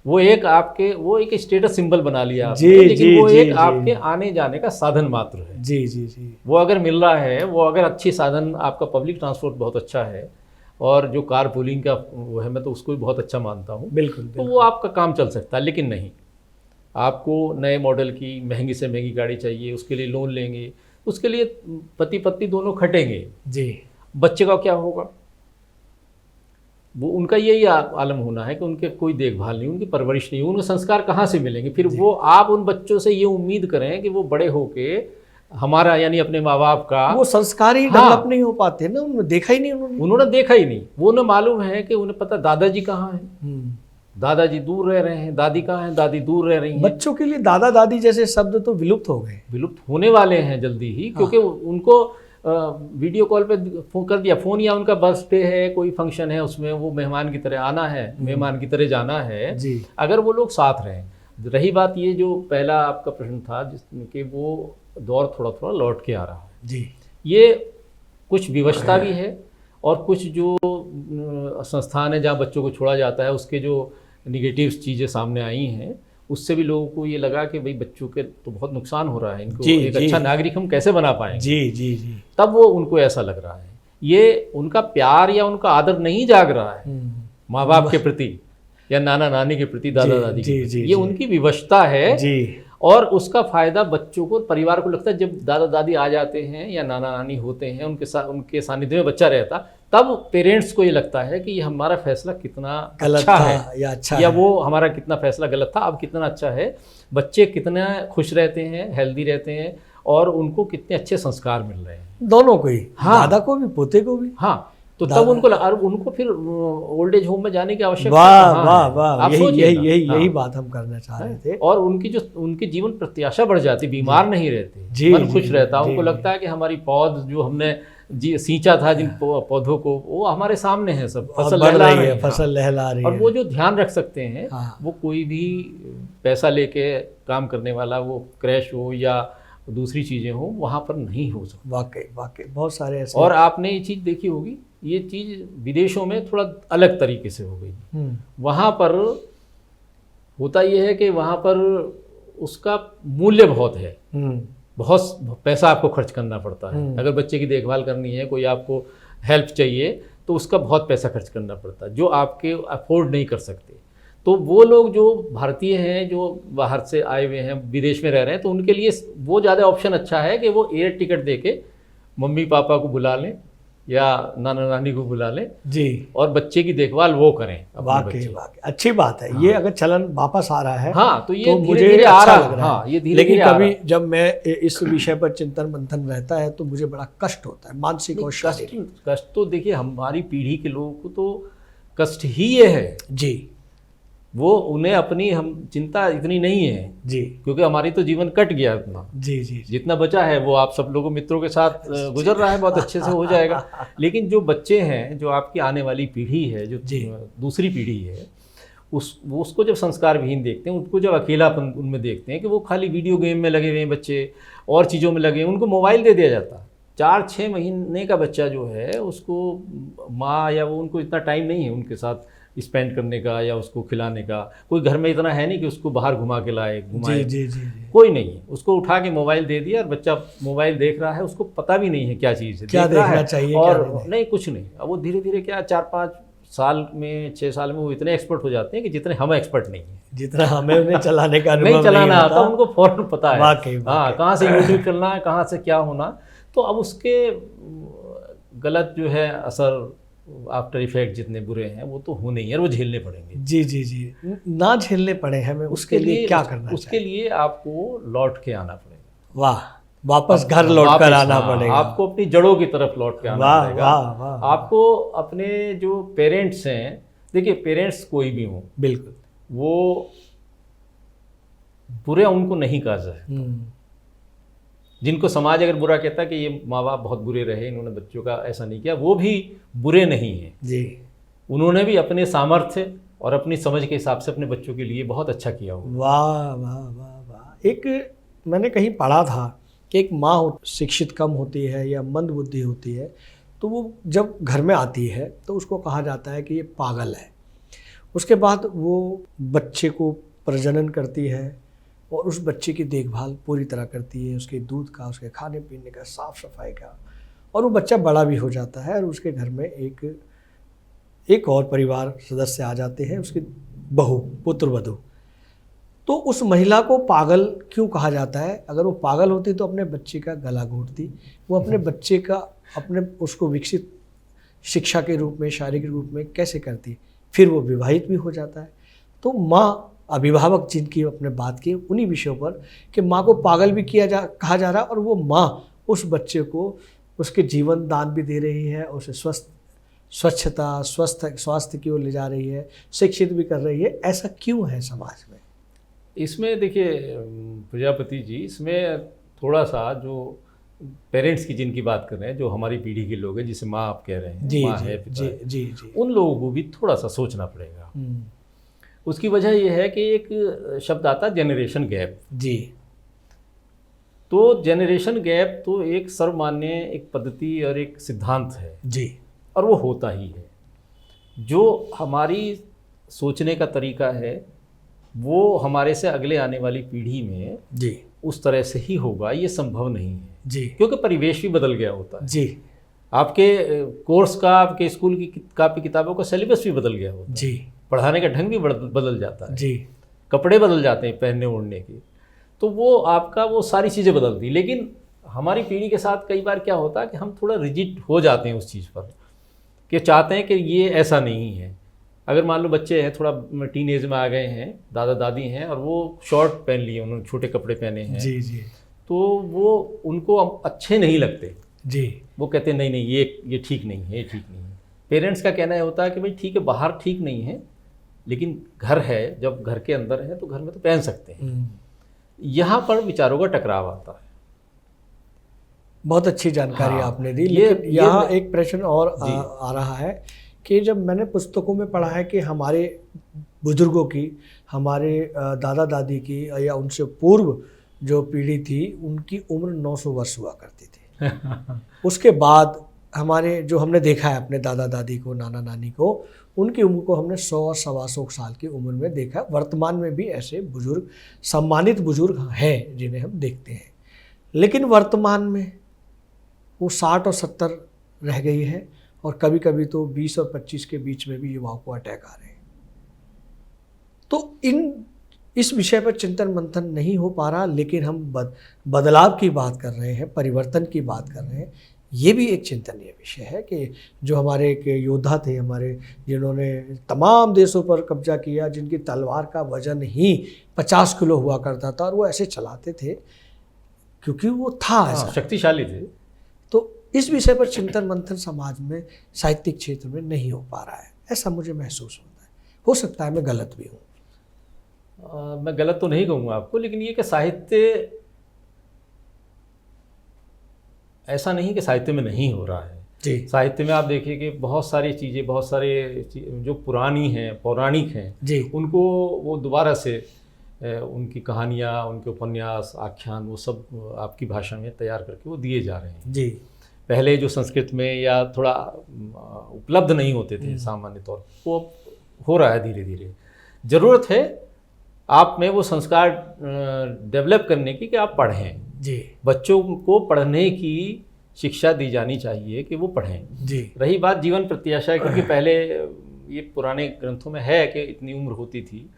वो एक स्टेटस सिंबल बना लिया आपने, लेकिन वो एक आपके आने जाने का साधन मात्र है जी जी जी। वो अगर मिल रहा है, वो अगर अच्छी साधन, आपका पब्लिक ट्रांसपोर्ट बहुत अच्छा है और जो कार पूलिंग का वो है, मैं तो उसको भी बहुत अच्छा मानता हूँ, बिल्कुल, तो वो आपका काम चल सकता है। लेकिन नहीं, आपको नए मॉडल की महंगी से महंगी गाड़ी चाहिए, उसके लिए लोन लेंगे, उसके लिए पति पत्नी दोनों खटेंगे जी। बच्चे का क्या होगा? वो उनका यही आलम होना है कि उनके कोई देखभाल नहीं, उनकी परवरिश नहीं, उनको संस्कार कहाँ से मिलेंगे? फिर वो आप उन बच्चों से ये उम्मीद करें कि वो बड़े होके हमारा, यानी अपने माँ बाप का, वो संस्कार ही डेवलप नहीं हो पाते ना, उन्होंने देखा ही नहीं, उन्होंने देखा ही नहीं। वो उन्हें मालूम है कि उन्हें पता दादाजी कहाँ हैं, दादाजी दूर रह रहे हैं, दादी कहाँ हैं, दादी दूर रह रही हैं। बच्चों के लिए दादा दादी जैसे शब्द तो विलुप्त हो गए, विलुप्त होने वाले हैं जल्दी ही, क्योंकि उनको वीडियो कॉल पे फोन कर दिया, फोन, या उनका बर्थडे है, कोई फंक्शन है, उसमें वो मेहमान की तरह आना है, मेहमान की तरह जाना है जी। अगर वो लोग साथ रहें। रही बात ये जो पहला आपका प्रश्न था, जिसमें वो दौर थोड़ा थोड़ा लौट के आ रहा है जी, ये कुछ विवशता भी है, और कुछ जो संस्थान है जहाँ बच्चों को छोड़ा जाता है, उसके जो निगेटिव चीज़ें सामने आई हैं, उससे भी लोगों को ये लगा कि भाई बच्चों के तो बहुत नुकसान हो रहा है, इनको एक अच्छा नागरिक हम कैसे बना पाएंगे। जी जी जी। तब वो उनको ऐसा लग रहा है, ये उनका प्यार या उनका आदर नहीं जाग रहा है माँ बाप के प्रति या नाना नानी के प्रति, दादा दादी के प्रति, ये उनकी विवशता है जी। और उसका फायदा बच्चों को, परिवार को लगता है जब दादा दादी आ जाते हैं या नाना नानी होते हैं, उनके सानिध्य में बच्चा रहता, तब पेरेंट्स को ये लगता है कि ये हमारा फैसला कितना अच्छा है या वो हमारा कितना फैसला गलत था, अब कितना अच्छा है, बच्चे कितना खुश रहते हैं, हेल्दी रहते हैं और उनको कितने अच्छे संस्कार मिल रहे हैं, दोनों को ही, हाँ, दादा को भी पोते को भी। हाँ, तो तब उनको फिर ओल्ड एज होम में जाने की आवश्यकता वाह वाह, यही बात हम करना चाह रहे थे। और उनकी जीवन प्रत्याशा बढ़ जाती, बीमार नहीं रहते, मन खुश रहता, उनको लगता है कि हमारी पौध जो हमने सींचा था जिन पौधों को, वो हमारे सामने है, सब फसल लहला रही है, फसल लहला रही है। और वो जो ध्यान रख सकते हैं, वो कोई भी पैसा लेके काम करने वाला, वो क्रैश हो या दूसरी चीजें हो, वहां पर नहीं हो सकती। वाकई बहुत सारे ऐसे। और आपने ये चीज देखी होगी, ये चीज विदेशों में थोड़ा अलग तरीके से हो गई। वहां पर होता यह है कि वहां पर उसका मूल्य बहुत है, बहुत पैसा आपको खर्च करना पड़ता है। अगर बच्चे की देखभाल करनी है, कोई आपको हेल्प चाहिए, तो उसका बहुत पैसा खर्च करना पड़ता है, जो आपके अफोर्ड नहीं कर सकते। तो वो लोग जो भारतीय हैं, जो बाहर से आए हुए हैं, विदेश में रह रहे हैं, तो उनके लिए वो ज़्यादा ऑप्शन अच्छा है कि वो एयर टिकट दे के मम्मी पापा को बुला लें या नाना नानी को बुला लें जी, और बच्चे की देखभाल वो करें। वाकई अच्छी बात है। हाँ। ये अगर चलन वापस आ रहा है, हाँ, तो ये धीरे धीरे आ रहा है। हाँ, ये धीरे लेकिन कभी जब मैं इस विषय पर चिंतन मंथन रहता है तो मुझे बड़ा कष्ट होता है, मानसिक और शारीरिक कष्ट। तो देखिए, हमारी पीढ़ी के लोगों को तो कष्ट ही ये है जी, वो उन्हें अपनी हम चिंता इतनी नहीं है जी, क्योंकि हमारी तो जीवन कट गया इतना जी, जितना बचा है वो आप सब लोगों मित्रों के साथ गुजर रहा है, बहुत अच्छे से हो जाएगा। लेकिन जो बच्चे हैं, जो आपकी आने वाली पीढ़ी है, जो दूसरी पीढ़ी है, उसको जब संस्कार विहीन देखते हैं, उनको जब अकेलापन उनमें देखते हैं कि वो खाली वीडियो गेम में लगे हुए हैं बच्चे और चीज़ों में लगे, उनको मोबाइल दे दिया जाता। 4-6 महीने का बच्चा जो है, उसको माँ या वो, उनको इतना टाइम नहीं है उनके साथ स्पेंड करने का या उसको खिलाने का। कोई घर में इतना है नहीं कि उसको बाहर घुमा के लाए, घुमाए जी, कोई नहीं है। उसको उठा के मोबाइल दे दिया और बच्चा मोबाइल देख रहा है, उसको पता भी नहीं है क्या चीज़ है, क्या देखना चाहिए और नहीं कुछ नहीं। अब वो धीरे धीरे क्या 4-5 साल में, 6 साल में वो इतने एक्सपर्ट हो जाते हैं कि जितने हम एक्सपर्ट नहीं है, जितना हमें उन्हें चलाने का अनुभव नहीं चलाना आता, उनको फौरन पता है हाँ कहाँ से यूट्यूब करना है, कहाँ से क्या होना। तो अब उसके गलत जो है असर, आफ्टर इफेक्ट जितने बुरे हैं वो तो होने ही है, वो झेलने पड़ेंगे। जी, ना झेलने पड़े हमें उसके लिए क्या करना चाहिए? उसके लिए आपको लौट के आना पड़ेगा। वाह, वापस घर लौट कर आना पड़ेगा। आपको अपनी जड़ों की तरफ लौट के आना पड़ेगा। आपको अपने जो पेरेंट्स हैं, देखिए पेरेंट्स कोई भी हो, बिल्कुल वो बुरे उनको नहीं कहा जाए। जिनको समाज अगर बुरा कहता है कि ये माँ बाप बहुत बुरे रहे, इन्होंने बच्चों का ऐसा नहीं किया, वो भी बुरे नहीं हैं जी। उन्होंने भी अपने सामर्थ्य और अपनी समझ के हिसाब से अपने बच्चों के लिए बहुत अच्छा किया हो। वाह वाह वाह वाह। एक मैंने कहीं पढ़ा था कि एक माँ शिक्षित कम होती है या मंद बुद्धि होती है, तो वो जब घर में आती है तो उसको कहा जाता है कि ये पागल है। उसके बाद वो बच्चे को प्रजनन करती है और उस बच्चे की देखभाल पूरी तरह करती है, उसके दूध का, उसके खाने पीने का, साफ़ सफाई का, और वो बच्चा बड़ा भी हो जाता है और उसके घर में एक और परिवार सदस्य आ जाते हैं, उसकी बहू, पुत्र वधू। तो उस महिला को पागल क्यों कहा जाता है? अगर वो पागल होती तो अपने बच्चे का गला घोंटती, वो अपने बच्चे का उसको विकसित शिक्षा के रूप में, शारीरिक रूप में कैसे करती? फिर वो विवाहित भी हो जाता है। तो माँ, अभिभावक जिनकी अपने बात की उन्हीं विषयों पर कि माँ को पागल भी कहा जा रहा, और वो माँ उस बच्चे को उसके जीवन दान भी दे रही है, उसे स्वास्थ्य की ओर ले जा रही है, शिक्षित भी कर रही है। ऐसा क्यों है समाज में? इसमें देखिए प्रजापति जी, इसमें थोड़ा सा जो पेरेंट्स की जिनकी बात कर रहे हैं, जो हमारी पीढ़ी के लोग हैं, जिसे माँ आप कह रहे हैं, माँ है, पिता है, जी, उन लोगों को भी थोड़ा सा सोचना पड़ेगा। उसकी वजह यह है कि एक शब्द आता है जनरेशन गैप जी। तो जनरेशन गैप तो एक सर्वमान्य एक पद्धति और एक सिद्धांत है जी, और वो होता ही है। जो हमारी सोचने का तरीका है वो हमारे से अगले आने वाली पीढ़ी में जी उस तरह से ही होगा, ये संभव नहीं है जी, क्योंकि परिवेश भी बदल गया होता है जी, आपके कोर्स का, आपके स्कूल की कापी किताबों का सिलेबस भी बदल गया होता है जी, पढ़ाने का ढंग भी बदल जाता है जी, कपड़े बदल जाते हैं पहनने ओढ़ने के, तो वो आपका वो सारी चीज़ें बदलती। लेकिन हमारी पीढ़ी के साथ कई बार क्या होता है कि हम थोड़ा रिजिड हो जाते हैं उस चीज़ पर, कि चाहते हैं कि ये ऐसा नहीं है। अगर मान लो बच्चे हैं थोड़ा टीन एज में आ गए हैं, दादा दादी हैं और वो शॉर्ट पहन लिए, उन्होंने छोटे कपड़े पहने हैं, जी जी, तो वो उनको अच्छे नहीं लगते जी, वो कहते हैं नहीं नहीं ये ठीक नहीं है, ये ठीक नहीं है। पेरेंट्स का कहना होता है कि भाई ठीक है बाहर ठीक नहीं है लेकिन घर है, जब घर के अंदर है तो घर में तो पहन सकते हैं। यहाँ पर विचारों का टकराव आता है। बहुत अच्छी जानकारी हाँ, आपने दी। लेकिन यहाँ एक प्रश्न और आ रहा है कि जब मैंने पुस्तकों में पढ़ा है कि हमारे बुजुर्गों की, हमारे दादा दादी की या उनसे पूर्व जो पीढ़ी थी उनकी उम्र 900 वर्ष हुआ करती थी। उसके बाद हमारे जो हमने देखा है अपने दादा दादी को, नाना नानी को, उनकी उम्र को हमने 100 और 125 साल की उम्र में देखा। वर्तमान में भी ऐसे बुजुर्ग, सम्मानित बुजुर्ग हैं जिन्हें हम देखते हैं, लेकिन वर्तमान में वो 60 और 70 रह गई है और कभी कभी तो 20 और 25 के बीच में भी युवाओं को अटैक आ रहे हैं। तो इस विषय पर चिंतन मंथन नहीं हो पा रहा, लेकिन हम बदलाव की बात कर रहे हैं, परिवर्तन की बात कर रहे हैं। ये भी एक चिंतनीय विषय है कि जो हमारे एक योद्धा थे हमारे, जिन्होंने तमाम देशों पर कब्जा किया, जिनकी तलवार का वजन ही 50 किलो हुआ करता था और वो ऐसे चलाते थे क्योंकि वो था ऐसा, शक्तिशाली थे। तो इस विषय पर चिंतन मंथन समाज में, साहित्यिक क्षेत्र में नहीं हो पा रहा है, ऐसा मुझे महसूस होता है। हो सकता है मैं गलत भी हूँ। मैं गलत तो नहीं कहूँगा आपको, लेकिन ये कि साहित्य, ऐसा नहीं कि साहित्य में नहीं हो रहा है जी। साहित्य में आप देखिए कि बहुत सारी चीज़ें, बहुत सारे जो पुरानी हैं, पौराणिक हैं जी, उनको वो दोबारा से उनकी कहानियाँ, उनके उपन्यास, आख्यान, वो सब आपकी भाषा में तैयार करके वो दिए जा रहे हैं जी। पहले जो संस्कृत में या थोड़ा उपलब्ध नहीं होते थे सामान्य तौर पर, वो हो रहा है धीरे धीरे। ज़रूरत है आप में वो संस्कार डेवलप करने की कि आप पढ़ें जी। बच्चों को पढ़ने की शिक्षा दी जानी चाहिए कि वो पढ़ें जी। रही बात जीवन प्रत्याशा, क्योंकि पहले ये पुराने ग्रंथों में है कि इतनी उम्र होती थी,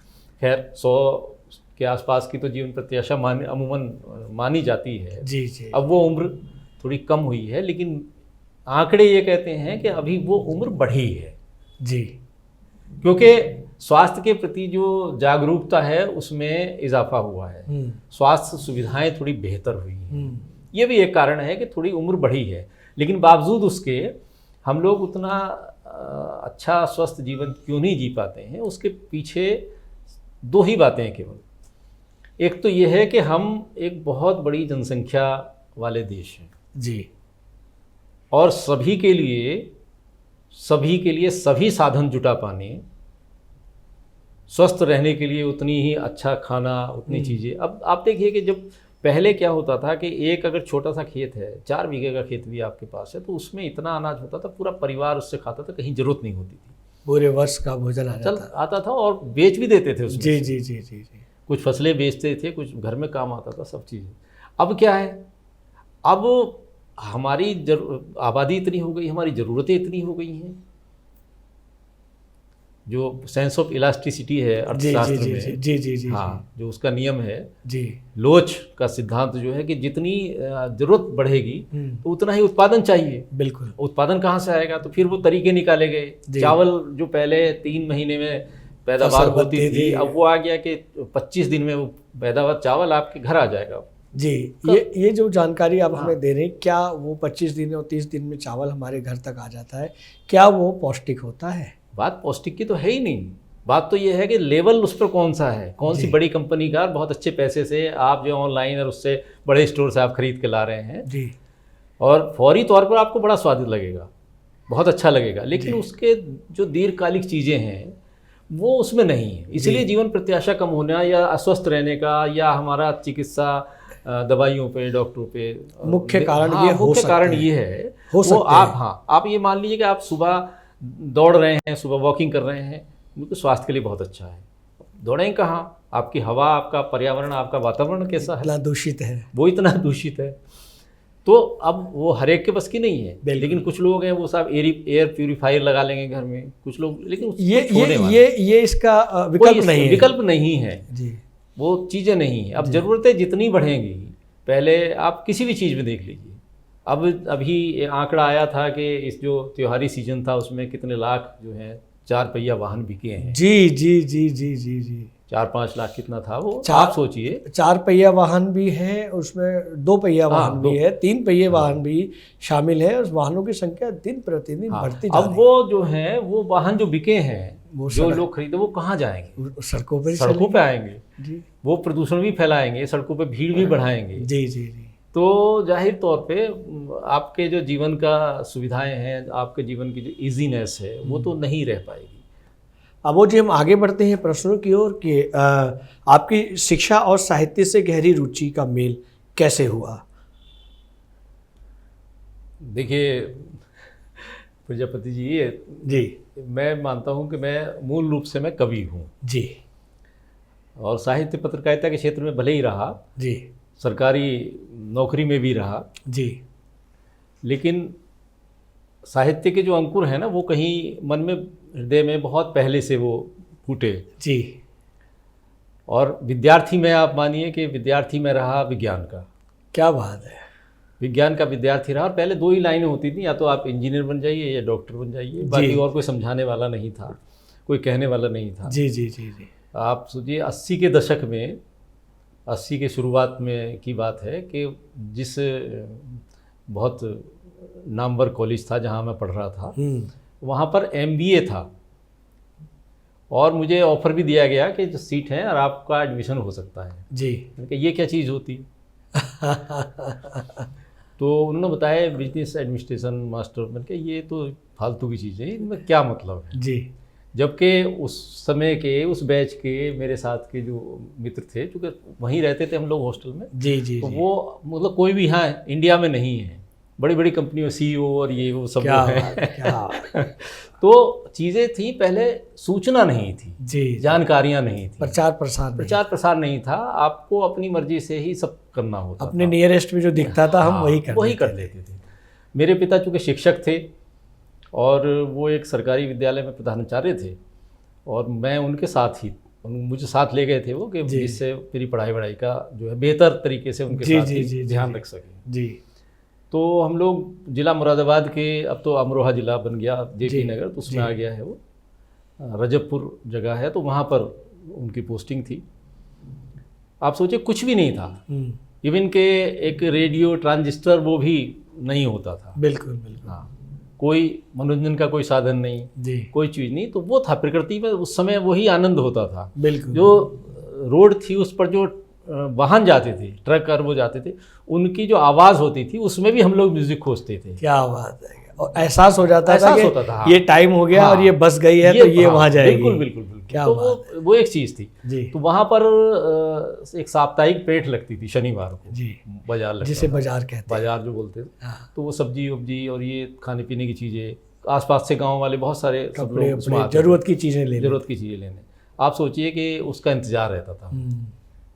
खैर 100 के आसपास की तो जीवन प्रत्याशा अमूमन मानी जाती है। जी जी। अब वो उम्र थोड़ी कम हुई है, लेकिन आंकड़े ये कहते हैं कि अभी वो उम्र बढ़ी है जी, क्योंकि स्वास्थ्य के प्रति जो जागरूकता है उसमें इजाफा हुआ है, स्वास्थ्य सुविधाएं थोड़ी बेहतर हुई हैं। ये भी एक कारण है कि थोड़ी उम्र बढ़ी है, लेकिन बावजूद उसके हम लोग उतना अच्छा स्वस्थ जीवन क्यों नहीं जी पाते हैं, उसके पीछे दो ही बातें हैं केवल। एक तो ये है कि हम एक बहुत बड़ी जनसंख्या वाले देश हैं जी, और सभी के लिए सभी साधन जुटा पाने, स्वस्थ रहने के लिए उतनी ही अच्छा खाना, उतनी चीज़ें। अब आप देखिए कि जब पहले क्या होता था कि एक अगर छोटा सा खेत है, 4 बीघे का खेत भी आपके पास है, तो उसमें इतना अनाज होता था, पूरा परिवार उससे खाता था, कहीं जरूरत नहीं होती थी, पूरे वर्ष का भोजन आता था और बेच भी देते थे उसमें। जी जी जी जी जी। कुछ फसलें बेचते थे, कुछ घर में काम आता था, सब चीज़ें। अब क्या है, अब हमारी आबादी इतनी हो गई, हमारी ज़रूरतें इतनी हो गई हैं, जो सेंस ऑफ इलास्टिसिटी है अर्थशास्त्र में, जी जी जी, हाँ, जो उसका नियम है जी, लोच का सिद्धांत जो है कि जितनी जरूरत बढ़ेगी तो उतना ही उत्पादन चाहिए। बिल्कुल। उत्पादन कहाँ से आएगा, तो फिर वो तरीके निकाले गए। चावल जो पहले 3 महीने में पैदावार होती थी, अब वो आ गया कि 25 दिन में वो पैदावार चावल आपके घर आ जाएगा। जी, ये जो जानकारी आप हमें दे रहे हैं, क्या वो 25 दिन और 30 दिन में चावल हमारे घर तक आ जाता है, क्या वो पौष्टिक होता है? बात पौष्टिक की तो है ही नहीं, बात तो ये है कि लेवल उस पर कौन सा है, कौन सी बड़ी कंपनी का बहुत अच्छे पैसे से आप जो ऑनलाइन और उससे बड़े स्टोर से आप खरीद के ला रहे हैं जी, और फौरी तौर पर आपको बड़ा स्वादिष्ट लगेगा, बहुत अच्छा लगेगा, लेकिन उसके जो दीर्घकालिक चीज़ें हैं वो उसमें नहीं है। इसलिए जीवन प्रत्याशा कम होना या अस्वस्थ रहने का या हमारा चिकित्सा दवाइयों पे, डॉक्टरों पे मुख्य कारण ये है। वो आप, हाँ, आप ये मान लीजिए कि आप सुबह दौड़ रहे हैं, सुबह वॉकिंग कर रहे हैं, क्योंकि स्वास्थ्य के लिए बहुत अच्छा है। दौड़ें कहाँ, आपकी हवा, आपका पर्यावरण, आपका वातावरण कैसा है, इतना दूषित है, वो इतना दूषित है। तो अब वो हर एक के बस की नहीं है, लेकिन कुछ लोग हैं वो सब एयर प्यूरीफायर लगा लेंगे घर में, कुछ लोग, लेकिन ये इसका विकल्प नहीं है, विकल्प नहीं है जी, वो चीज़ें नहीं है। अब ज़रूरतें जितनी बढ़ेंगी, पहले आप किसी भी चीज़ में देख लीजिए, अब अभी आंकड़ा आया था कि इस जो त्योहारी सीजन था उसमें कितने लाख जो है 4 पहिया वाहन बिके हैं। जी जी जी जी जी जी 4-5 लाख कितना था वो, आप सोचिए। 4 पहिया वाहन भी है, उसमें 2 पहिया वाहन भी है, 3 पहिए वाहन भी शामिल है। उस वाहनों की संख्या दिन प्रतिदिन बढ़ती जा रही है। अब वो जो है वो वाहन जो बिके हैं, वो जो लोग खरीदे वो कहाँ जाएंगे, सड़कों पे आएंगे जी, वो प्रदूषण भी फैलाएंगे, सड़कों पे भीड़ भी बढ़ाएंगे। जी जी जी। तो जाहिर तौर पे आपके जो जीवन का सुविधाएं हैं, आपके जीवन की जो इजीनेस है वो तो नहीं रह पाएगी। अब वो जी हम आगे बढ़ते हैं प्रश्नों की ओर कि आपकी शिक्षा और साहित्य से गहरी रुचि का मेल कैसे हुआ? देखिए प्रजापति जी, मैं मानता हूँ कि मैं मूल रूप से मैं कवि हूँ जी, और साहित्य पत्रकारिता के क्षेत्र में भले ही रहा जी, सरकारी नौकरी में भी रहा जी, लेकिन साहित्य के जो अंकुर हैं ना वो कहीं मन में, हृदय में बहुत पहले से वो फूटे जी। और विद्यार्थी में, आप मानिए कि विद्यार्थी में रहा विज्ञान का। क्या बात है। विज्ञान का विद्यार्थी रहा, और पहले 2 ही लाइनें होती थी, या तो आप इंजीनियर बन जाइए या डॉक्टर बन जाइए, बाकी और कोई समझाने वाला नहीं था, कोई कहने वाला नहीं था। जी जी जी जी। आप सोचिए 80 के दशक में, 80 के शुरुआत में की बात है कि जिस बहुत नामवर कॉलेज था जहाँ मैं पढ़ रहा था, वहाँ पर MBA था, और मुझे ऑफ़र भी दिया गया कि जो सीट है और आपका एडमिशन हो सकता है जी। कि ये क्या चीज़ होती तो उन्होंने बताया बिजनेस एडमिनिस्ट्रेशन मास्टर। मैंने कहा ये तो फालतू की चीज़ है, इनमें क्या मतलब है जी। जबकि उस समय के, उस बैच के मेरे साथ के जो मित्र थे, चूँकि वहीं रहते थे हम लोग हॉस्टल में, जी जी तो जी। वो मतलब कोई भी यहाँ इंडिया में नहीं है, बड़ी बड़ी कंपनियों CEO और ये वो सब लोग हैं तो चीज़ें थी, पहले सूचना नहीं थी जी, जानकारियाँ नहीं थी, प्रचार प्रसार नहीं था, आपको अपनी मर्जी से ही सब करना होता, अपने नियरेस्ट में जो दिखता था हम वही कर लेते थे। मेरे पिता चूँकि शिक्षक थे और वो एक सरकारी विद्यालय में प्रधानाचार्य थे, और मैं उनके साथ ही, मुझे साथ ले गए थे वो, कि जिससे मेरी पढ़ाई का जो है बेहतर तरीके से उनके साथ ध्यान रख सकें जी। तो हम लोग जिला मुरादाबाद के, अब तो अमरोहा जिला बन गया, JP नगर, तो उसमें आ गया है वो, रजबपुर जगह है, तो वहाँ पर उनकी पोस्टिंग थी। आप सोचिए कुछ भी नहीं था, इवन के एक रेडियो ट्रांजिस्टर वो भी नहीं होता था। बिल्कुल बिल्कुल। हाँ, कोई मनोरंजन का कोई साधन नहीं जी, कोई चीज़ नहीं, तो वो था प्रकृति में उस समय वही आनंद होता था। बिल्कुल। जो रोड थी उस पर जो वाहन जाते थे, ट्रक और वो जाते थे, उनकी जो आवाज़ होती थी उसमें भी हम लोग म्यूजिक खोजते थे। क्या बात है। और एहसास होता था ये टाइम हो गया और ये बस गई है तो ये वहाँ जाएगी। बिल्कुल बिल्कुल बिल्कुल। क्या तो वो एक चीज़ थी जी। तो वहाँ पर एक साप्ताहिक पेठ लगती थी शनिवार को जी, बाजार लगता, जिसे बाजार कहते हैं, बाजार जो बोलते थे। तो वो सब्जी वब्जी और ये खाने पीने की चीज़ें, आसपास से गाँव वाले बहुत सारे जरूरत की चीज़ें लेने। आप सोचिए कि उसका इंतजार रहता था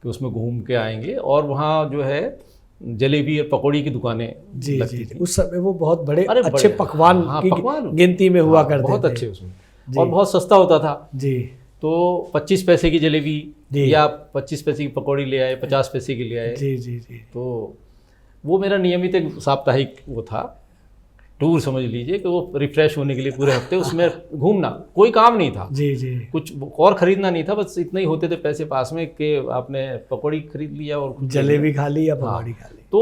कि उसमें घूम के आएंगे, और वहाँ जो है जलेबी और पकौड़ी की दुकानें लगती थी। उस समय वो बहुत बड़े अच्छे पकवान की गिनती में हुआ करते थे, बहुत अच्छे उसमें, और बहुत सस्ता होता था जी। तो 25 पैसे की जलेबी या 25 पैसे की पकौड़ी ले आए, 50 पैसे की ले आए जी जी जी। तो वो मेरा नियमित एक साप्ताहिक वो था, टूर समझ लीजिए, कि वो रिफ्रेश होने के लिए पूरे हफ्ते उसमें घूमना, कोई काम नहीं था जी जी, कुछ और खरीदना नहीं था, बस इतना ही होते थे पैसे पास में कि आपने पकौड़ी खरीद लिया और जलेबी खा ली या पकौड़ी खा ली। तो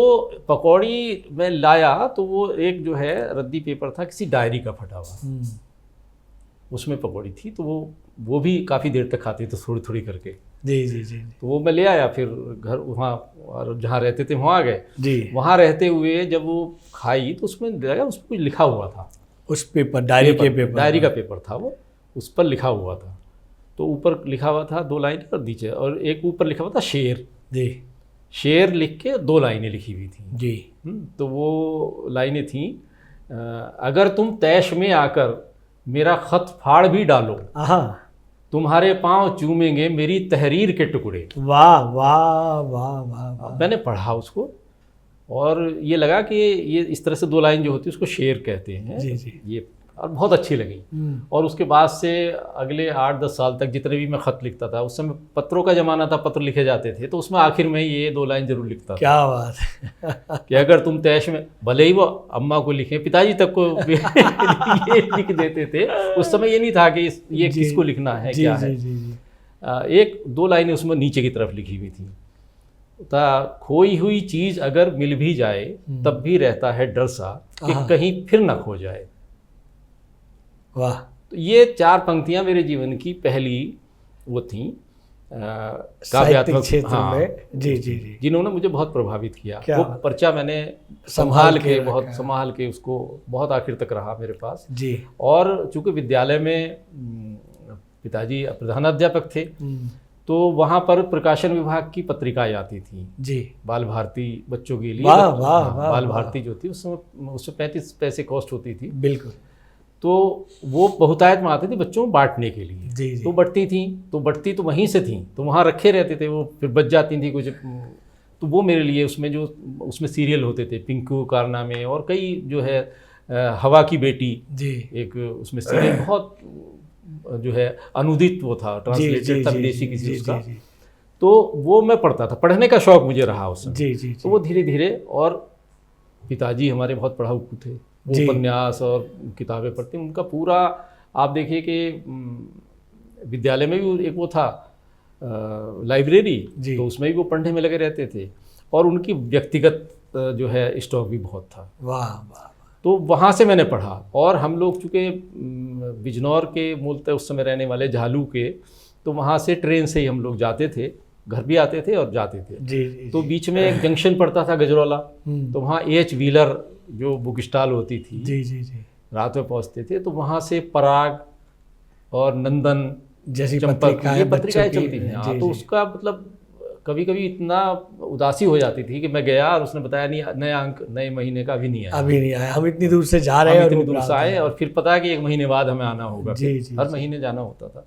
पकौड़ी मैं लाया तो वो एक जो है रद्दी पेपर था किसी डायरी का फटा हुआ, उसमें पकौड़ी थी, तो वो भी काफ़ी देर तक खाती थी थोड़ी थोड़ी करके जी जी जी। तो वो मैं ले आया, फिर घर वहाँ और जहाँ रहते थे वहाँ गए जी। वहाँ रहते हुए जब वो खाई तो उसमें लगा उस पर कुछ लिखा हुआ था, उस पेपर डायरी का पेपर था वो, उस पर लिखा हुआ था। तो ऊपर लिखा हुआ था 2 लाइन और नीचे, और एक ऊपर लिखा हुआ था शेर जी, शेर लिख के 2 लाइनें लिखी हुई थी जी। तो वो लाइनें थी, अगर तुम तैश में आकर मेरा खत फाड़ भी डालो तुम्हारे पांव चूमेंगे मेरी तहरीर के टुकड़े। वाह वाह वाह वाह वाह। मैंने पढ़ा उसको और ये लगा कि ये इस तरह से 2 लाइन जो होती है उसको शेर कहते हैं। जी जी। ये और बहुत अच्छी लगी। और उसके बाद से अगले 8-10 साल तक जितने भी मैं ख़त लिखता था, उस समय पत्रों का ज़माना था, पत्र लिखे जाते थे, तो उसमें आखिर में ये 2 लाइन जरूर लिखता था। क्या बात है। कि अगर तुम तैश में, भले ही वो अम्मा को लिखे, पिताजी तक को ये लिख देते थे। उस समय ये नहीं था कि ये किसको लिखना है, क्या है। 1-2 लाइनें उसमें नीचे की तरफ लिखी हुई थी। खोई हुई चीज़ अगर मिल भी जाए तब भी रहता है डर सा कि कहीं फिर ना खो जाए। वाह। तो ये 4 पंक्तियां मेरे जीवन की पहली वो थी काव्यात्मक क्षेत्र में। जी जी जी। जिन्होंने मुझे बहुत प्रभावित किया। वो पर्चा मैंने संभाल के उसको बहुत आखिर तक रहा मेरे पास जी। और चूंकि विद्यालय में पिताजी प्रधानाध्यापक थे, तो वहाँ पर प्रकाशन विभाग की पत्रिकाएं आती थी जी, बाल भारती बच्चों के लिए। बाल भारती जो थी उसमें 35 पैसे कॉस्ट होती थी। बिल्कुल। तो वो बहुतायत में आती थी बच्चों में बांटने के लिए। जी जी। तो बढ़ती तो वहीं से थी, तो वहाँ रखे रहते थे, वो फिर बच जाती थी कुछ। तो वो मेरे लिए उसमें सीरियल होते थे, पिंकू कारनामे और कई जो है हवा की बेटी जी, एक उसमें सीरियल बहुत जो है अनुदित वो था, ट्रांसलेटेड था विदेशी किसी उसका। तो वो मैं पढ़ता था, पढ़ने का शौक मुझे रहा उस समय। जी जी। तो वो धीरे धीरे, और पिताजी हमारे बहुत पढ़ाऊ थे, वो उपन्यास और किताबें पढ़ते, उनका पूरा आप देखिए कि विद्यालय में भी एक वो था लाइब्रेरी, तो उसमें भी वो पढ़ने में लगे रहते थे, और उनकी व्यक्तिगत जो है स्टॉक भी बहुत था। वाह वाह। तो वहाँ से मैंने पढ़ा। और हम लोग चूँकि बिजनौर के मूलतः उस समय रहने वाले, झालू के, तो वहाँ से ट्रेन से ही हम लोग जाते थे, घर भी आते थे और जाते थे। जी। तो बीच में एक जंक्शन पड़ता था गजरौला, तो वहाँ A.H. व्हीलर जो बुक स्टॉल होती थी, जी जी जी, रात में पहुँचते थे। तो वहाँ से पराग और नंदन जैसी पत्रिकाएं चलती थी। हाँ, तो उसका मतलब कभी कभी इतना उदासी हो जाती थी कि मैं गया और उसने बताया नहीं, नया अंक नए महीने का अभी नहीं आया, हम इतनी दूर से जा रहे हैं, इतनी दूर से आए, और फिर पता है कि 1 महीने बाद हमें आना होगा। हर महीने जाना होता था,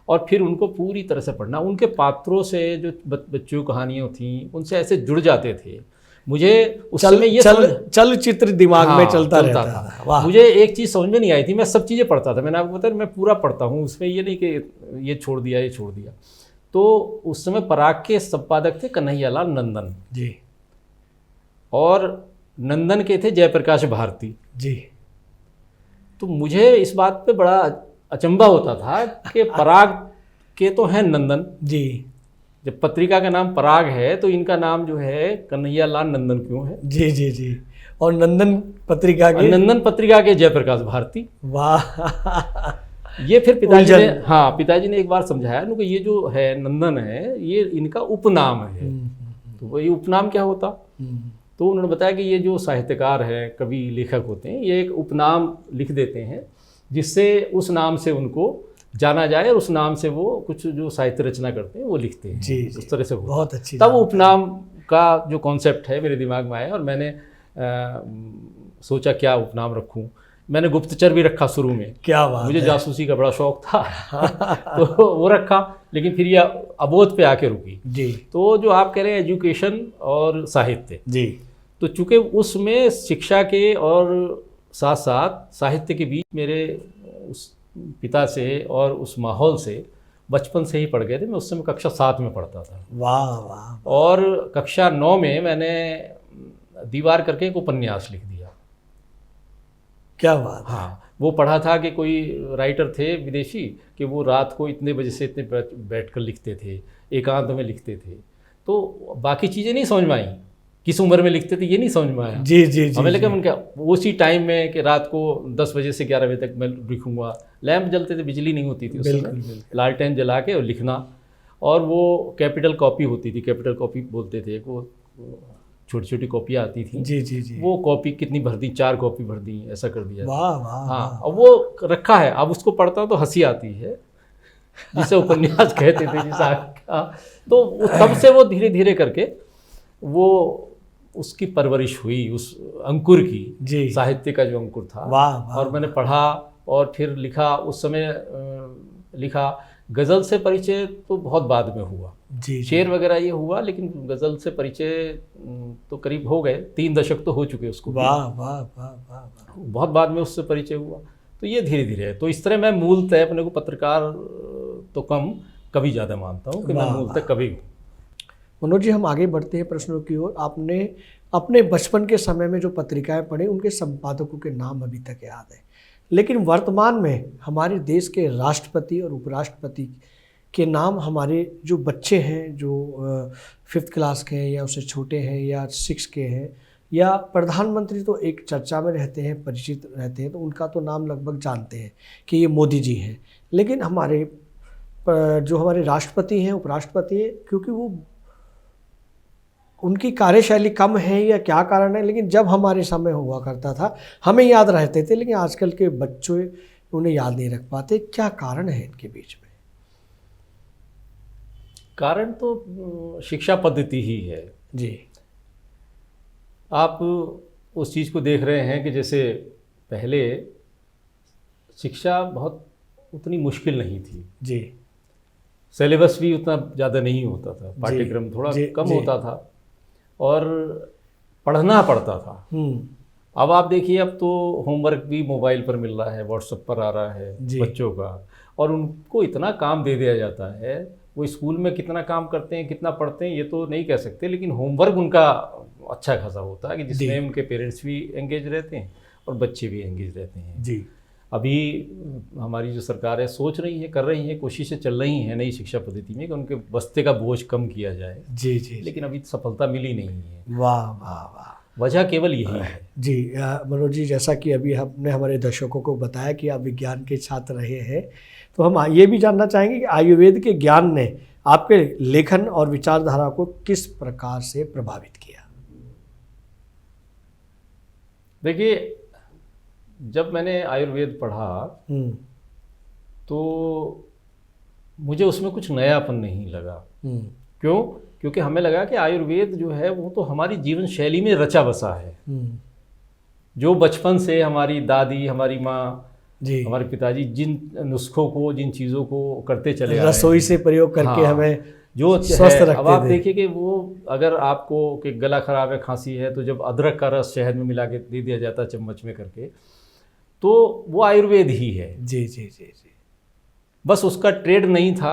और फिर उनको पूरी तरह से पढ़ना। उनके पात्रों से जो बच्चों कहानियाँ थी, उनसे ऐसे जुड़ जाते थे। मुझे उस समय ये चलचित्र दिमाग में चलता रहता था। मुझे एक चीज़ समझ में नहीं आई थी, मैं सब चीज़ें पढ़ता था, मैंने आपको बताया मैं पूरा पढ़ता हूँ, उसमें ये नहीं कि ये छोड़ दिया। तो उस समय पराग के संपादक थे कन्हैयालाल नंदन जी, और नंदन के थे जयप्रकाश भारती जी। तो मुझे इस बात पे बड़ा अचंभा होता था कि पराग के तो हैं नंदन जी, जब पत्रिका का नाम पराग है तो इनका नाम जो है कन्हैयालाल नंदन क्यों है? जी जी जी। और नंदन पत्रिका के जयप्रकाश भारती। वाह। ये फिर पिताजी ने एक बार समझाया कि ये जो है नंदन है, ये इनका उपनाम है। तो वही उपनाम क्या होता? तो उन्होंने बताया कि ये जो साहित्यकार है, कवि, लेखक होते हैं, ये एक उपनाम लिख देते हैं जिससे उस नाम से उनको जाना जाए, और उस नाम से वो कुछ जो साहित्य रचना करते हैं वो लिखते हैं। जी, उस तरह से बहुत अच्छी। तब उपनाम का जो कॉन्सेप्ट है मेरे दिमाग में आया, और मैंने सोचा क्या उपनाम रखूं। मैंने गुप्तचर भी रखा शुरू में। क्या बात, मुझे जासूसी का बड़ा शौक था। तो वो रखा, लेकिन फिर ये अबोध पे आके रुकी जी। तो जो आप कह रहे हैं एजुकेशन और साहित्य जी, तो चूँकि उसमें शिक्षा के और साथ साथ साहित्य के बीच मेरे उस पिता से और उस माहौल से बचपन से ही पढ़ गए थे। मैं उस समय कक्षा 7 में पढ़ता था। वाह वाह। और कक्षा 9 में मैंने दीवार करके एक उपन्यास लिख दिया। क्या बात। हाँ, वो पढ़ा था कि कोई राइटर थे विदेशी कि वो रात को इतने बजे से इतने बैठकर लिखते थे, एकांत में लिखते थे। तो बाकी चीज़ें नहीं समझ में आई, किस उम्र में लिखते थे ये नहीं समझ में आया। जी जी जी। हमें लगा उनका उसी टाइम में कि रात को 10 बजे से 11 बजे तक मैं लिखूंगा। लैंप जलते थे, बिजली नहीं होती थी उस समय, लालटेन जला के और लिखना। और वो कैपिटल कॉपी होती थी, कैपिटल कॉपी बोलते थे, वो छोटी छोटी कॉपियाँ आती थी। जी जी जी। वो कॉपी कितनी भर दी, 4 कॉपी भर दी, ऐसा कर दिया। वाह वाह। हाँ, अब वो रखा है, अब उसको पढ़ता हूँ तो हंसी आती है, जिसे उपन्यास कहते थे जिसा। तो तब से वो धीरे धीरे करके वो उसकी परवरिश हुई, उस अंकुर की, साहित्य का जो अंकुर था। वाह वाह। और मैंने पढ़ा और फिर लिखा। उस समय लिखा गज़ल से परिचय तो बहुत बाद में हुआ। जी। शेर वगैरह ये हुआ, लेकिन गज़ल से परिचय तो करीब हो गए, 3 दशक तो हो चुके उसको। वाह वाह वाह वाह वाह। बहुत बाद में उससे परिचय हुआ, तो ये धीरे धीरे है। तो इस तरह मैं मूलतः अपने को पत्रकार तो कम, कभी ज़्यादा मानता हूँ कि मैं मूलतः कवि हूँ। मनोज जी, हम आगे बढ़ते हैं प्रश्नों की ओर। आपने अपने बचपन के समय में जो पत्रिकाएं पढ़ी, उनके संपादकों के नाम अभी तक याद है, लेकिन वर्तमान में हमारे देश के राष्ट्रपति और उपराष्ट्रपति के नाम हमारे जो बच्चे हैं, जो 5th क्लास के हैं या उससे छोटे हैं या 6 के हैं, या प्रधानमंत्री तो एक चर्चा में रहते हैं, परिचित रहते हैं, तो उनका तो नाम लगभग जानते हैं कि ये मोदी जी हैं। लेकिन हमारे जो हमारे राष्ट्रपति हैं, उपराष्ट्रपति हैं, क्योंकि वो उनकी कार्यशैली कम है या क्या कारण है, लेकिन जब हमारे समय हुआ करता था हमें याद रहते थे, लेकिन आजकल के बच्चों उन्हें याद नहीं रख पाते। क्या कारण है इनके बीच में? कारण तो शिक्षा पद्धति ही है जी। आप उस चीज़ को देख रहे हैं कि जैसे पहले शिक्षा बहुत उतनी मुश्किल नहीं थी जी, सिलेबस भी उतना ज़्यादा नहीं होता था, पाठ्यक्रम थोड़ा कम होता था और पढ़ना पड़ता था। अब आप देखिए, अब तो होमवर्क भी मोबाइल पर मिल रहा है, व्हाट्सएप पर आ रहा है बच्चों का, और उनको इतना काम दे दिया जाता है। वो स्कूल में कितना काम करते हैं, कितना पढ़ते हैं, ये तो नहीं कह सकते, लेकिन होमवर्क उनका अच्छा खासा होता है कि जिसमें उनके पेरेंट्स भी एंगेज रहते हैं और बच्चे भी एंगेज रहते हैं जी। अभी हमारी जो सरकार है सोच रही है, कर रही है, कोशिशें चल रही हैं नई शिक्षा पद्धति में कि उनके बस्ते का बोझ कम किया जाए जी जी, लेकिन अभी सफलता मिली नहीं है। वाह वाह वाह। वजह केवल यही है जी। मनोज जी, जैसा कि अभी हमने हमारे दर्शकों को बताया कि आप विज्ञान के छात्र रहे हैं, तो हम ये भी जानना चाहेंगे कि आयुर्वेद के ज्ञान ने आपके लेखन और विचारधारा को किस प्रकार से प्रभावित किया? देखिए, जब मैंने आयुर्वेद पढ़ा तो मुझे उसमें कुछ नयापन नहीं लगा। क्यों? क्योंकि हमें लगा कि आयुर्वेद जो है वो तो हमारी जीवन शैली में रचा बसा है, जो बचपन से हमारी दादी, हमारी माँ जी, हमारे पिताजी जिन नुस्खों को, जिन चीज़ों को करते चले आए, रसोई से प्रयोग करके हमें जो स्वस्थ रखते। अब आप देखिए कि वो अगर आपको कि गला खराब है, खांसी है, तो जब अदरक का रस शहद में मिला के दे दिया जाता है चम्मच में करके, तो वो आयुर्वेद ही है जी जी जी जी। बस उसका ट्रेड नहीं था,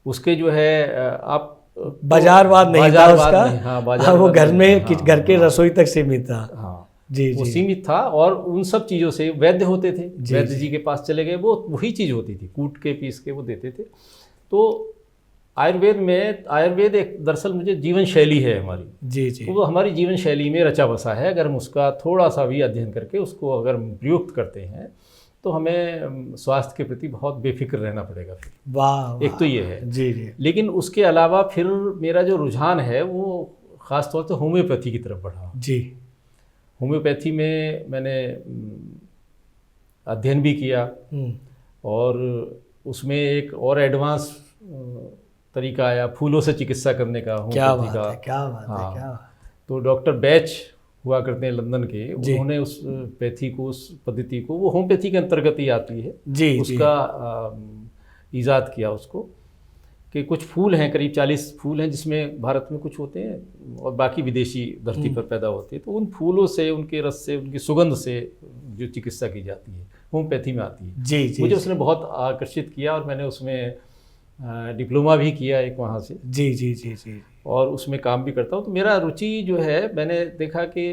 उसके जो है आप बाजारवाद नहीं था उसका। हाँ, वो घर में घर के रसोई तक सीमित था। हाँ जी, वो सीमित था और उन सब चीज़ों से वैद्य होते थे, वैद्य जी के पास चले गए, वो वही चीज़ होती थी, कूट के पीस के वो देते थे। तो आयुर्वेद एक दरअसल मुझे जीवन शैली है हमारी जी जी, तो वो हमारी जीवन शैली में रचा बसा है। अगर हम उसका थोड़ा सा भी अध्ययन करके उसको अगर प्रयुक्त करते हैं तो हमें स्वास्थ्य के प्रति बहुत बेफिक्र रहना पड़ेगा फिर। वाह, एक तो ये है जी जी। लेकिन उसके अलावा फिर मेरा जो रुझान है वो ख़ास तौर से होम्योपैथी की तरफ बढ़ा जी। होम्योपैथी में मैंने अध्ययन भी किया और उसमें एक और एडवांस तरीका आया, फूलों से चिकित्सा करने का। क्या बात है, क्या बात है, क्या। तो डॉक्टर बैच हुआ करते हैं लंदन के, उन्होंने उस पैथी को, उस पद्धति को, वो होम्योपैथी के अंतर्गत ही आती है जी, उसका ईजाद किया उसको कि कुछ फूल हैं, करीब 40 फूल हैं जिसमें भारत में कुछ होते हैं और बाकी विदेशी धरती पर पैदा होते हैं। तो उन फूलों से, उनके रस से, उनकी सुगंध से जो चिकित्सा की जाती है होम्योपैथी में आती है जी जी। मुझे उसने बहुत आकर्षित किया और मैंने उसमें डिप्लोमा भी किया एक वहाँ से जी जी जी जी, और उसमें काम भी करता हूँ। तो मेरा रुचि जो है, मैंने देखा कि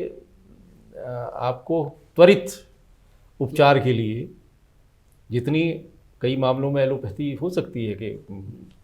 आपको त्वरित उपचार के लिए जितनी कई मामलों में एलोपैथी हो सकती है कि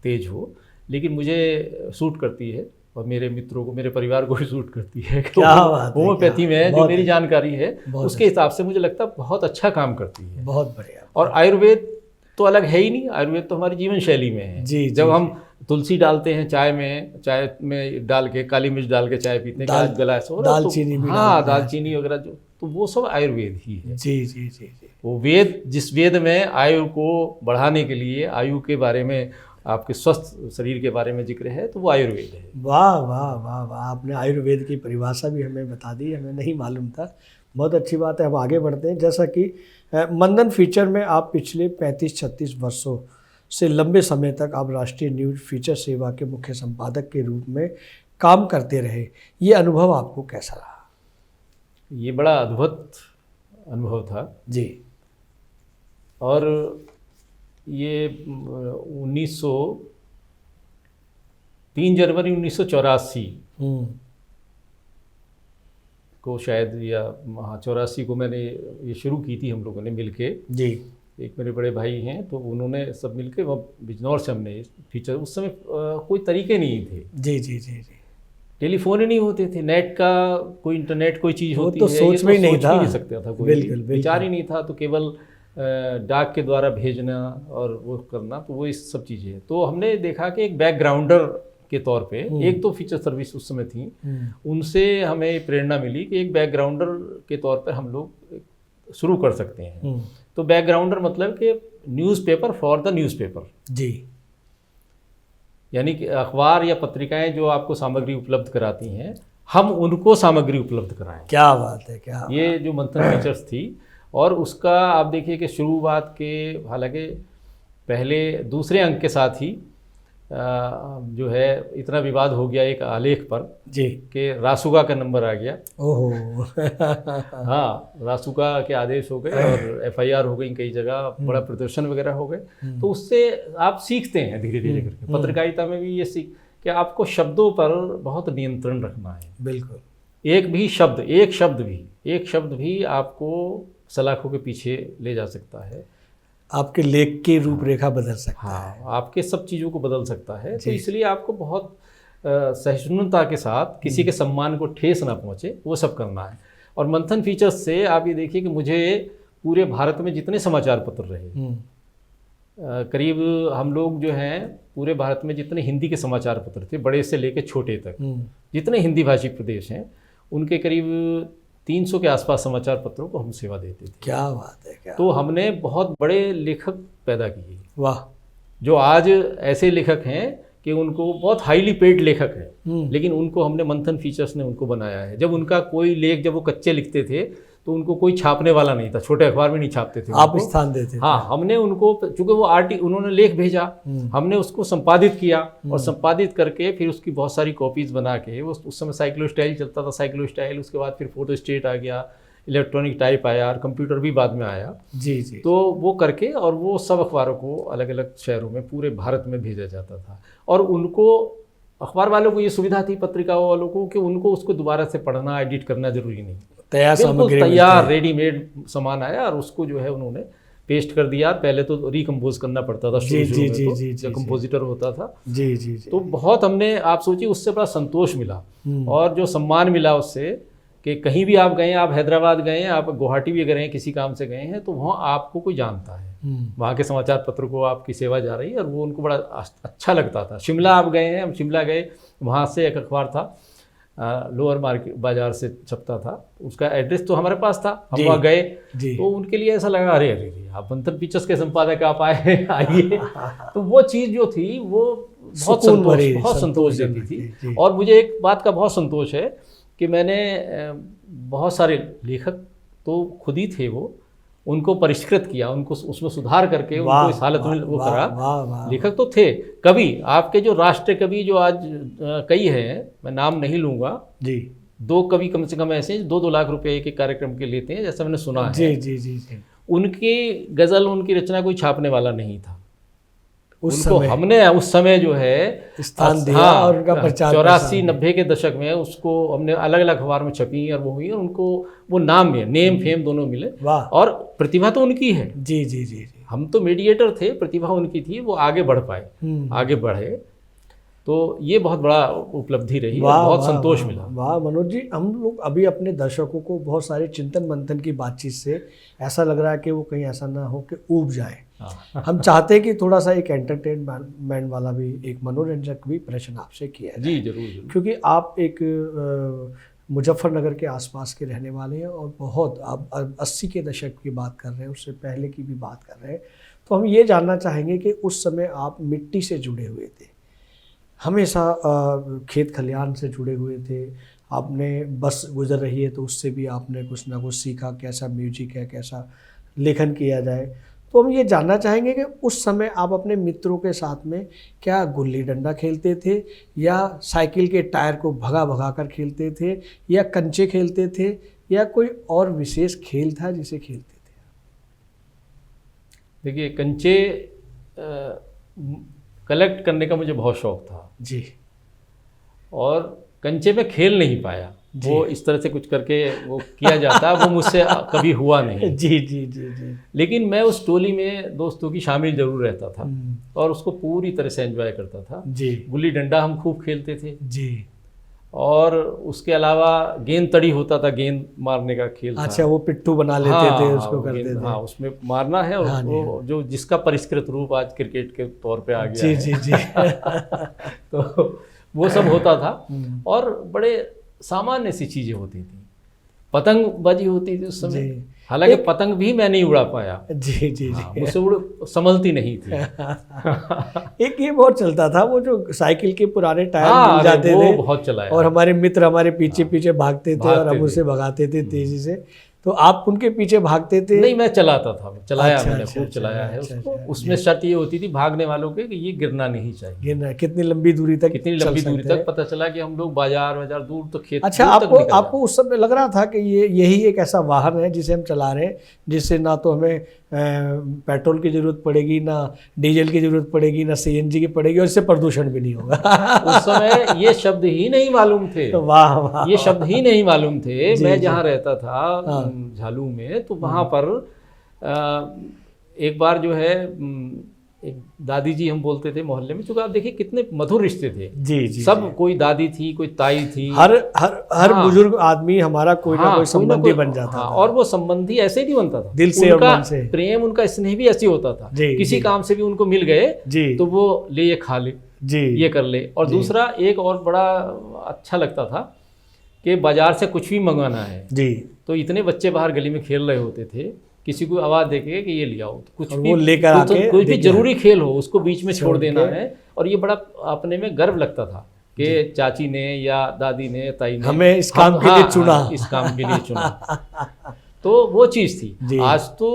तेज हो, लेकिन मुझे सूट करती है और मेरे मित्रों को, मेरे परिवार को भी सूट करती है। होम्योपैथी में जो मेरी जानकारी है उसके हिसाब से मुझे लगता है बहुत अच्छा काम करती है। बहुत बढ़िया। और आयुर्वेद तो अलग है ही नहीं, आयुर्वेद तो हमारी जीवन शैली में है जी। जब हम तुलसी डालते हैं चाय में डाल के, काली मिर्च डाल के चाय पीते हैं, गला ऐसा, दालचीनी, हाँ दालचीनी वगैरह, जो तो वो सब आयुर्वेद ही है जी जी जी जी। वो वेद, जिस वेद में आयु को बढ़ाने के लिए, आयु के बारे में, आपके स्वस्थ शरीर के बारे में जिक्र है, तो वो आयुर्वेद है। वाह वाह वाह वाह, आपने आयुर्वेद की परिभाषा भी हमें बता दी, हमें नहीं मालूम था। बहुत अच्छी बात है। हम आगे बढ़ते हैं। जैसा कि मंदन फीचर में आप पिछले 35-36 वर्षों से लंबे समय तक आप राष्ट्रीय न्यूज़ फीचर सेवा के मुख्य संपादक के रूप में काम करते रहे। ये अनुभव आपको कैसा रहा? ये बड़ा अद्भुत अनुभव था जी। और ये 3 जनवरी 1984 को शायद, या हाँ 84 को मैंने ये शुरू की थी हम लोगों ने मिलके। जी। एक मेरे बड़े भाई हैं तो उन्होंने सब मिलके वह बिजनौर से हमने फीचर, उस समय कोई तरीके नहीं थे। जी जी जी जी। टेलीफोन ही नहीं होते थे, नेट का कोई इंटरनेट कोई चीज़ होती तो है सोच में ही नहीं था, नहीं सकता था कोई, विचार ही नहीं था। तो केवल डाक के द्वारा भेजना और वो करना, तो वो इस सब चीज़ें। तो हमने देखा कि एक बैकग्राउंडर के तौर पे एक तो फीचर सर्विस उस समय थी, उनसे हमें प्रेरणा मिली कि एक बैकग्राउंडर के तौर पर हम लोग शुरू कर सकते हैं। तो बैकग्राउंडर मतलब कि न्यूज़पेपर फॉर द न्यूज़पेपर। जी। यानी कि अखबार या पत्रिकाएं जो आपको सामग्री उपलब्ध कराती हैं, हम उनको सामग्री उपलब्ध कराएं। क्या बात है, क्या ये बात। जो मंथन फीचर्स थी, और उसका आप देखिए कि शुरुआत के, हालांकि पहले दूसरे अंक के साथ ही जो है इतना विवाद हो गया एक आलेख पर जी कि रासुका का नंबर आ गया। ओहो। हाँ, रासुका के आदेश हो गए और FIR हो गई कई जगह, बड़ा प्रदर्शन वगैरह हो गए। तो उससे आप सीखते हैं धीरे धीरे करके। पत्रकारिता में भी ये सीख कि आपको शब्दों पर बहुत नियंत्रण रखना है। बिल्कुल। एक शब्द भी आपको सलाखों के पीछे ले जा सकता है, आपके लेख की रूपरेखा बदल सकता है। हाँ, आपके सब चीज़ों को बदल सकता है। तो इसलिए आपको बहुत सहिष्णुता के साथ, किसी के सम्मान को ठेस ना पहुँचे, वो सब करना है। और मंथन फीचर्स से आप ये देखिए कि मुझे पूरे भारत में जितने समाचार पत्र रहे, करीब हम लोग जो हैं पूरे भारत में जितने हिंदी के समाचार पत्र थे, बड़े से लेकर छोटे तक, जितने हिंदी भाषी प्रदेश हैं, उनके करीब 300 के आसपास समाचार पत्रों को हम सेवा देते थे। क्या बात है, क्या। तो हमने बहुत बड़े लेखक पैदा किए। वाह। जो आज ऐसे लेखक हैं कि उनको बहुत हाईली पेड लेखक हैं, लेकिन उनको हमने मंथन फीचर्स ने उनको बनाया है। जब उनका कोई लेख, जब वो कच्चे लिखते थे तो उनको कोई छापने वाला नहीं था, छोटे अखबार में नहीं छापते थे, आप स्थान देते थे। हाँ, हमने उनको, चूँकि वो उन्होंने लेख भेजा, हमने उसको संपादित किया, और संपादित करके फिर उसकी बहुत सारी कॉपीज़ बना के, वो उस समय साइक्लोस्टाइल चलता था, साइक्लोस्टाइल, उसके बाद फिर फोटोस्टेट आ गया, इलेक्ट्रॉनिक टाइप आया, और कंप्यूटर भी बाद में आया। जी जी। तो वो करके, और वो सब अखबारों को अलग अलग शहरों में पूरे भारत में भेजा जाता था। और उनको, अखबार वालों को ये सुविधा थी, पत्रिकाओं वालों को, कि उनको उसको दोबारा से पढ़ना, एडिट करना जरूरी नहीं, तैयार रेडीमेड सामान आया और उसको जो है उन्होंने पेस्ट कर दिया। पहले तो रिकम्पोज करना पड़ता था, जो कंपोजिटर होता था। जी जी जी। तो बहुत हमने, आप सोचिए, उससे बड़ा संतोष मिला और जो सम्मान मिला उससे, कि कहीं भी आप गए, आप हैदराबाद गए, आप गुवाहाटी भी गए हैं, किसी काम से गए हैं, तो वहाँ आपको कोई जानता है, वहाँ के समाचार पत्र को आपकी सेवा जा रही है, और वो उनको बड़ा अच्छा लगता था। शिमला आप गए हैं, हम शिमला गए, वहाँ से एक अखबार था, लोअर मार्केट बाजार से छपता था, उसका एड्रेस तो हमारे पास था, हम वहाँ गए, तो उनके लिए ऐसा लगा, अरे अरे आप मंथन फीचर्स के संपादक आप आइए। तो वो चीज़ जो थी वो बहुत संतोष देती थी। और मुझे एक बात का बहुत संतोष है कि मैंने बहुत सारे लेखक तो खुद ही थे, वो उनको परिष्कृत किया, उनको उसमें सुधार करके उनको इस हालत में वो करा। लेखक तो थे, कवि, आपके जो राष्ट्र कवि जो आज कई हैं, मैं नाम नहीं लूँगा जी, 2 कवि कम से कम ऐसे 2-2 लाख रुपए एक कार्यक्रम के लेते हैं, जैसा मैंने सुना है। जी जी जी जी। उनकी गज़ल, उनकी रचना कोई छापने वाला नहीं था। उनको हमने उस समय जो है स्थान दिया, और उनका प्रचार 84-90 के दशक में उसको हमने अलग अलग अखबार में छपी, और वो हुई, और उनको वो नाम में, नेम फेम दोनों मिले। और प्रतिभा तो उनकी है। जी जी जी जी। हम तो मीडिएटर थे, प्रतिभा उनकी थी, वो आगे बढ़ पाए, आगे बढ़े। तो ये बहुत बड़ा उपलब्धि रही, बहुत संतोष मिला। वाह मनोज जी, हम लोग अभी अपने दर्शकों को बहुत सारे चिंतन मंथन की बातचीत से ऐसा लग रहा है कि वो कहीं ऐसा ना हो कि ऊब जाए। हम चाहते हैं कि थोड़ा सा एक एंटरटेनमेंट वाला भी, एक मनोरंजक भी प्रश्न आपसे किया जाए। जी जरूर। क्योंकि आप एक मुजफ्फरनगर के आसपास के रहने वाले हैं, और बहुत आप 80 के दशक की बात कर रहे हैं, उससे पहले की भी बात कर रहे हैं। तो हम ये जानना चाहेंगे कि उस समय आप मिट्टी से जुड़े हुए थे, हमेशा खेत खलिहान से जुड़े हुए थे, आपने बस गुजर रही है तो उससे भी आपने कुछ ना कुछ सीखा, कैसा म्यूजिक है, कैसा लेखन किया जाए। तो हम ये जानना चाहेंगे कि उस समय आप अपने मित्रों के साथ में क्या गुल्ली डंडा खेलते थे, या साइकिल के टायर को भगा भगा कर खेलते थे, या कंचे खेलते थे, या कोई और विशेष खेल था जिसे खेलते थे? देखिए, कंचे कलेक्ट करने का मुझे बहुत शौक था जी, और कंचे में खेल नहीं पाया। वो इस तरह से कुछ करके वो किया जाता, वो मुझसे कभी हुआ नहीं। जी जी जी जी। लेकिन मैं उस टोली में दोस्तों की शामिल जरूर रहता था और उसको पूरी तरह से एंजॉय करता था जी। गुल्ली डंडा हम खूब खेलते थे जी। और उसके अलावा गेंद तड़ी होता था, गेंद मारने का खेल था। अच्छा, वो पिट्ठू बना लेते थे, उसको करते थे। हाँ, उसमें मारना है, और वो जो जिसका परिष्कृत रूप आज क्रिकेट के तौर पे आ गया जी है। जी जी। तो वो सब होता था और बड़े सामान्य सी चीजें होती थी। पतंगबाजी होती थी उस समय, हालांकि पतंग भी मैं नहीं उड़ा पाया। जी जी जी। मुझसे संभलती नहीं थी। एक ये बहुत चलता था, वो जो साइकिल के पुराने टायर मिल जाते थे, बहुत चलाया, और हमारे मित्र हमारे पीछे पीछे भागते थे और हम उसे भगाते थे तेजी से। तो आप उनके पीछे भागते थे? नहीं, मैं चलाता था, चलाया, मैंने खूब चलाया है उसको। उसमें शर्त ये होती थी भागने वालों के कि ये गिरना नहीं चाहिए। गिरना कितनी लंबी दूरी तक? कितनी लंबी दूरी तक? पता चला कि हम लोग बाजार दूर तो खेत। अच्छा, आपको उस समय लग रहा था कि यही एक ऐसा वाहन है जिसे हम चला रहे हैं, जिससे ना तो हमें पेट्रोल की जरूरत पड़ेगी, ना डीजल की जरूरत पड़ेगी, ना सीएनजी की पड़ेगी, और इससे प्रदूषण भी नहीं होगा। उस समय ये शब्द ही नहीं मालूम थे। वाह वाह, ये शब्द ही नहीं मालूम थे। मैं जहाँ रहता था झालू में, तो वहाँ पर एक बार जो है एक दादी जी हम बोलते थे मोहल्ले में, चूंकि आप देखिए कितने मधुर रिश्ते थे। जी जी। सब, कोई दादी थी, कोई ताई थी, हर बुजुर्ग आदमी हमारा कोई ना कोई संबंधी बन जाता था। और वो संबंधी ऐसे ही नहीं बनता था, दिल से और मन से। प्रेम, उनका स्नेह भी ऐसे होता था। किसी काम से भी उनको मिल गए तो वो ले, ये खा ले जी, ये कर ले। और दूसरा एक और बड़ा अच्छा लगता था कि बाजार से कुछ भी मंगाना है जी, तो इतने बच्चे बाहर गली में खेल रहे होते थे, किसी को आवाज देके कि ये ले आओ, कुछ भी लेकर आके, कोई भी जरूरी खेल हो उसको बीच में छोड़ देना है। और ये बड़ा अपने में गर्व लगता था कि चाची ने या दादी ने, ताई ने हमें इस काम के लिए चुना, इस काम के लिए चुना। तो वो चीज़ थी। आज तो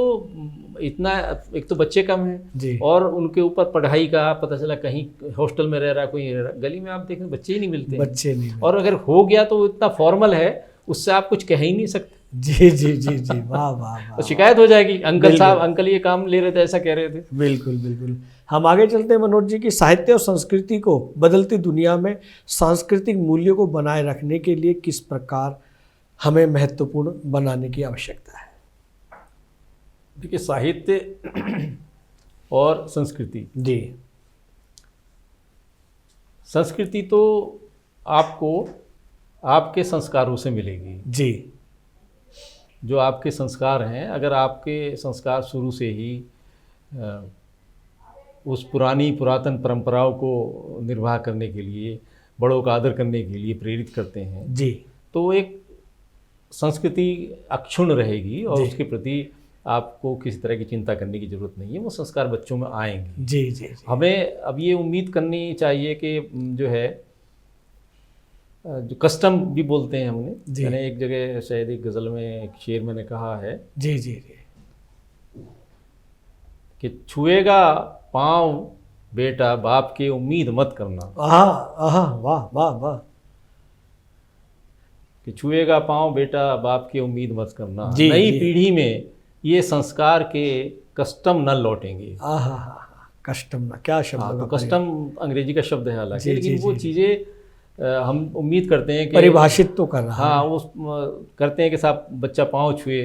इतना, एक तो बच्चे कम हैं और उनके ऊपर पढ़ाई का पता चला, कहीं हॉस्टल में रह रहा, कोई गली में आप देखें बच्चे ही नहीं मिलते, और अगर हो गया तो इतना फॉर्मल है, उससे आप कुछ कह ही नहीं सकते। जी जी जी जी, वाह वाह। तो शिकायत हो जाएगी, अंकल साहब, अंकल ये काम ले रहे थे, ऐसा कह रहे थे। बिल्कुल बिल्कुल। हम आगे चलते हैं मनोज जी की साहित्य और संस्कृति को बदलती दुनिया में सांस्कृतिक मूल्यों को बनाए रखने के लिए किस प्रकार हमें महत्वपूर्ण बनाने की आवश्यकता है। देखिए, साहित्य और संस्कृति जी, संस्कृति तो आपको आपके संस्कारों से मिलेगी जी। जो आपके संस्कार हैं, अगर आपके संस्कार शुरू से ही उस पुरातन परंपराओं को निर्वाह करने के लिए, बड़ों का आदर करने के लिए प्रेरित करते हैं जी, तो एक संस्कृति अक्षुण्ण रहेगी और उसके प्रति आपको किसी तरह की चिंता करने की ज़रूरत नहीं है। वो संस्कार बच्चों में आएंगे जी जी, जी। हमें अब ये उम्मीद करनी चाहिए कि जो है, जो कस्टम भी बोलते हैं हमने, मैंने एक जगह शायद एक गज़ल में एक शेर मैंने कहा है जी जी जी, कि छुएगा पाँव बेटा बाप के उम्मीद मत करना। वाह वाह वाह। कि छुएगा पाँव बेटा बाप की उम्मीद मत करना, नई पीढ़ी में ये संस्कार के कस्टम न लौटेंगे। कस्टम ना, क्या शब्द? तो कस्टम अंग्रेजी का शब्द है हालांकि, लेकिन वो चीज़ें हम उम्मीद करते हैं कि परिभाषित तो कर रहा है। हाँ, वो करते हैं कि साहब बच्चा पाँव छुए।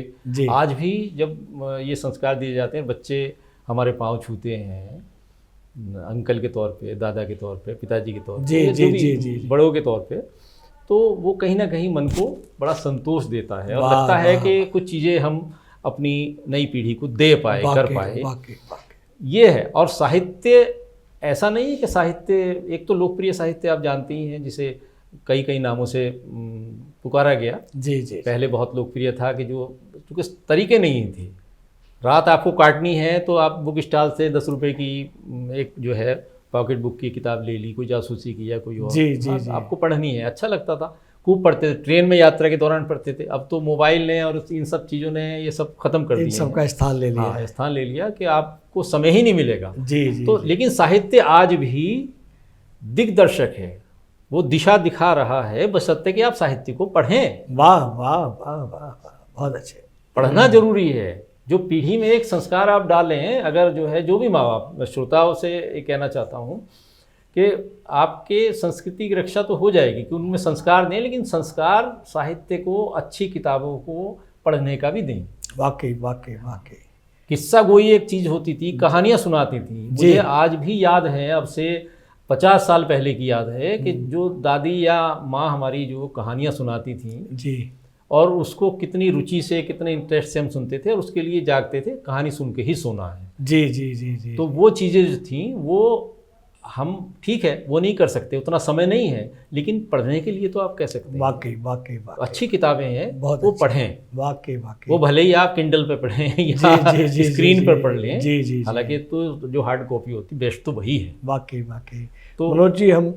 आज भी जब ये संस्कार दिए जाते हैं, बच्चे हमारे पाँव छूते हैं, अंकल के तौर पे, दादा के तौर पे, पिताजी के तौर पे, जो भी बड़ों के तौर पे, तो वो कहीं ना कहीं मन को बड़ा संतोष देता है और लगता है कि कुछ चीज़ें हम अपनी नई पीढ़ी को दे पाए, कर पाए। ये है। और साहित्य ऐसा नहीं है कि साहित्य, एक तो लोकप्रिय साहित्य आप जानती ही हैं, जिसे कई कई नामों से पुकारा गया जी जी। पहले बहुत लोकप्रिय था कि जो चूँकि तरीके नहीं थे, रात आपको काटनी है तो आप बुक स्टॉल से 10 रुपये की एक जो है पॉकेट बुक की किताब ले ली, कोई जासूसी की या कोई और जी, जी, जी। आपको पढ़नी है, अच्छा लगता था। खूब पढ़ते थे, ट्रेन में यात्रा के दौरान पढ़ते थे। अब तो मोबाइल ने और इन सब चीज़ों ने ये सब खत्म कर दिया, इन सब का स्थान ले लिया। हाँ, स्थान ले लिया कि आपको समय ही नहीं मिलेगा। जी तो लेकिन साहित्य आज भी दिग्दर्शक है, वो दिशा दिखा रहा है, बशर्ते कि आप साहित्य को पढ़ें। वाह वाह वाह वाह, बहुत अच्छे। पढ़ना जरूरी है। जो पीढ़ी में एक संस्कार आप डालें, अगर जो है, जो भी माँ बाप, मैं श्रोताओं से ये कहना चाहता हूँ कि आपके संस्कृति की रक्षा तो हो जाएगी कि उनमें संस्कार दें, लेकिन संस्कार साहित्य को, अच्छी किताबों को पढ़ने का भी दें। वाकई वाकई वाकई। किस्सा गोई एक चीज़ होती थी, कहानियाँ सुनाती थी। मुझे आज भी याद है, अब से 50 साल पहले की याद है कि जो दादी या माँ हमारी जो कहानियाँ सुनाती थी जी, और उसको कितनी रुचि से, कितने इंटरेस्ट से हम सुनते थे और उसके लिए जागते थे, कहानी सुन के ही सोना है। जी जी जी जी। तो वो चीज़ें जो थी वो हम, ठीक है, वो नहीं कर सकते, उतना समय नहीं है, लेकिन पढ़ने के लिए तो आप कह सकते हैं। वाकई वाकई वाकई। अच्छी किताबें हैं, बहुत वो पढ़ें। वाकई वाकई। वो भले ही आप किंडल पे पढ़ें या स्क्रीन पर पढ़ लें। जी जी। हालांकि तो जो हार्ड कॉपी होती, बेस्ट तो वही है। वाकई वाकई। तो मनोज जी, हम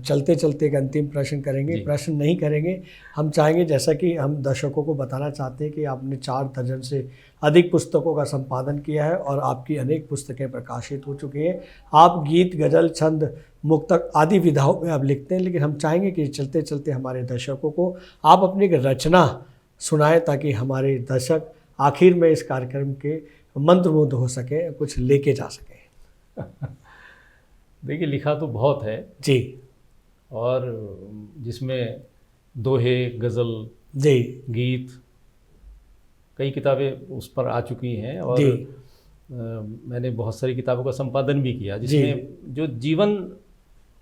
चलते चलते एक अंतिम प्रश्न करेंगे। प्रश्न नहीं करेंगे, हम चाहेंगे, जैसा कि हम दर्शकों को बताना चाहते हैं कि आपने 4 दर्जन से अधिक पुस्तकों का संपादन किया है और आपकी अनेक पुस्तकें प्रकाशित हो चुकी हैं। आप गीत, गज़ल, छंद, मुक्तक आदि विधाओं में आप लिखते हैं, लेकिन हम चाहेंगे कि चलते चलते हमारे दर्शकों को आप अपनी एक रचना सुनाएं, ताकि हमारे दर्शक आखिर में इस कार्यक्रम के मंत्रमुग्ध हो सके, कुछ लेके जा सकें। देखिए, लिखा तो बहुत है जी, और जिसमें दोहे, गज़ल, जी, गीत, कई किताबें उस पर आ चुकी हैं। और मैंने बहुत सारी किताबों का संपादन भी किया, जिसमें जो जीवन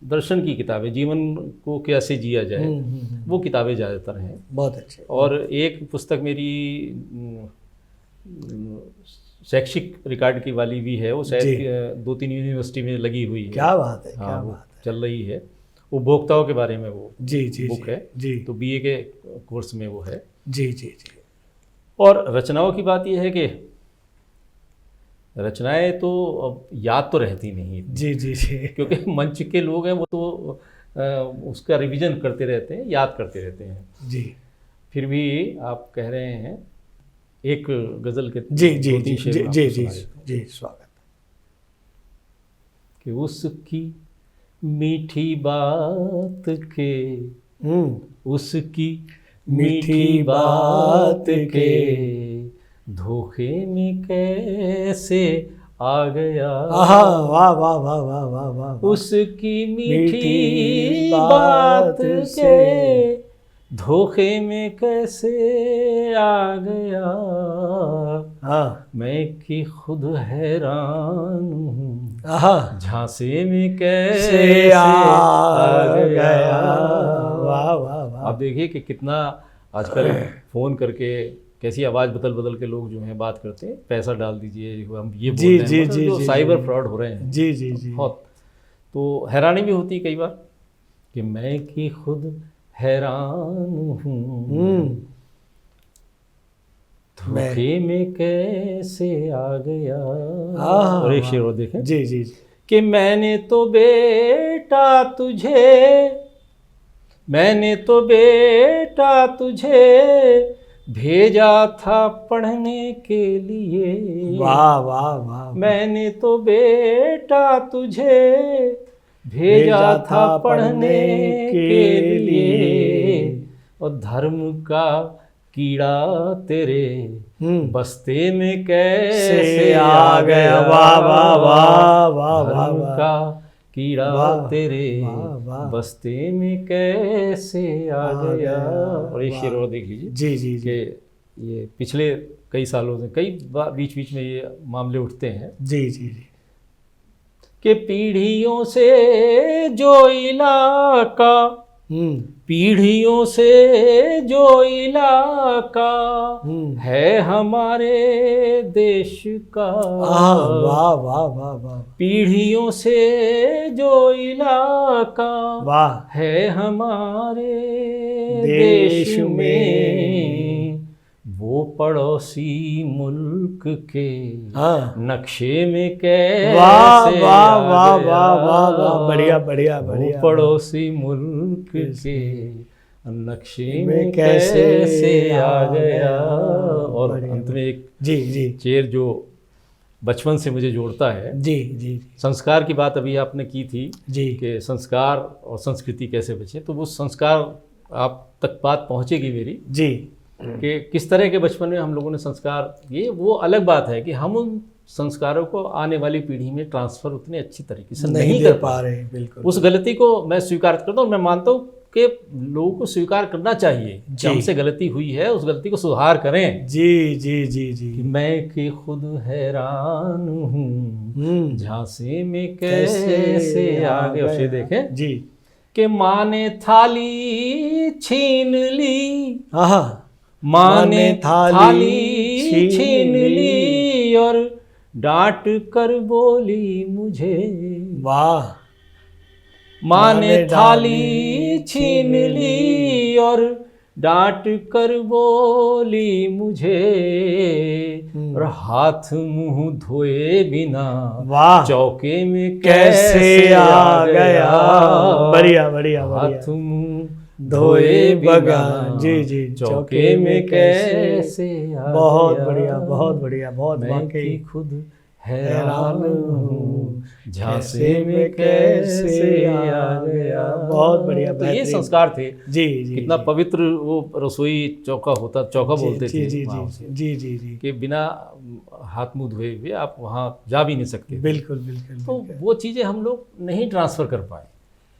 दर्शन की किताबें, जीवन को कैसे जिया जाए, वो किताबें ज़्यादातर हैं। बहुत अच्छे। और एक पुस्तक मेरी शैक्षिक रिकॉर्ड की वाली भी है, वो शायद 2-3 यूनिवर्सिटी में लगी हुई है। क्या बात है, हाँ, क्या बात है। चल रही है। उपभोक्ताओं के बारे में वो जी जी बुक है जी। तो बीए के कोर्स में वो है। जी जी जी। और रचनाओं की बात यह है कि रचनाएं तो अब याद तो रहती नहीं। जी जी जी। क्योंकि मंच के लोग हैं, वो तो उसका रिवीजन करते रहते हैं, याद करते रहते हैं। जी। फिर भी आप कह रहे हैं, एक गज़ल के जी जी जी जी जी जी, स्वागत। कि उसकी मीठी बात के, उसकी मीठी बात के धोखे में कैसे आ गया। वाह वाह वाह वाह वाह वाह वाह। उसकी मीठी बात के धोखे में कैसे आ गया। हाँ, मैं कि खुद हैरान हूँ, झांसे में कैसे आ गया। वाह वाह वाह। आप देखिए कि कितना आजकल फ़ोन करके कैसी आवाज़ बदल बदल के लोग जो हैं बात करते हैं, पैसा डाल दीजिए, हम ये बोल रहे हैं, मतलब जो साइबर फ्रॉड हो रहे हैं। जी जी जी। बहुत तो हैरानी भी होती है कई बार कि मैं कि खुद हैरान हूँ, धोखे में कैसे आ गया। और एक शेर और देखें। जी जी। कि मैंने तो बेटा तुझे भेजा था पढ़ने के लिए। वाह वाह वाह। मैंने तो बेटा तुझे भेजा था पढ़ने के लिए, और धर्म का कीड़ा तेरे बस्ते में कैसे आ गया। वाह वाह वाह वाह। धर्म का कीड़ा तेरे बस्ते में कैसे आ गया। और एक शेर और देख लीजिए। जी जी जी। ये पिछले कई सालों से कई बार बीच बीच में ये मामले उठते हैं। जी जी जी। कि पीढ़ियों से जो इलाका, पीढ़ियों से जो इलाका है हमारे देश का। वाह वाह वाह वाह। पीढ़ियों से जो इलाका वाह है हमारे देश में, वो पड़ोसी मुल्क के नक्शे में कैसे। वाह वाह वाह वाह वाह वाह। बढ़िया बढ़िया बढ़िया। वो पड़ोसी मुल्क के नक्शे में कैसे आ गया। और अंत में एक जी शेर जो बचपन से मुझे जोड़ता है। जी संस्कार की बात अभी आपने की थी जी कि संस्कार और संस्कृति कैसे बचे, तो वो संस्कार आप तक बात पहुंचेगी मेरी जी कि किस तरह के बचपन में हम लोगों ने संस्कार किए। वो अलग बात है कि हम उन संस्कारों को आने वाली पीढ़ी में ट्रांसफर उतने अच्छी तरीके से नहीं कर पा रहे। बिल्कुल उस गलती को मैं स्वीकार करता हूँ। मैं मानता हूँ कि लोगों को स्वीकार करना चाहिए कि हमसे गलती हुई है, उस गलती को सुधार करें। जी जी जी जी कि मैं कि खुद हैरान हूँ झांसी में कैसे आ गए। देखें जी कि माँ ने थाली छीन ली, माँ ने थाली छीन ली और डांट कर बोली मुझे। वाह। माँ ने थाली छीन ली और डांट कर बोली मुझे, और हाथ मुंह धोए बिना चौके में कैसे आ गया। बढ़िया बढ़िया। हाथ मुंह धोए बगैर जी जी चौके में कैसे आ गया। बहुत बढ़िया बहुत बढ़िया। बहुत वाकई खुद हैरान हूँ झांसी में कैसे आ गया। बहुत बढ़िया। तो ये संस्कार थे। जी जी कितना पवित्र वो रसोई चौका होता, चौका बोलते थे। जी जी जी जी कि बिना हाथ मुंह धोए हुए आप वहाँ जा भी नहीं सकते। बिल्कुल बिल्कुल। तो वो चीज़ें हम लोग नहीं ट्रांसफ़र कर पाए,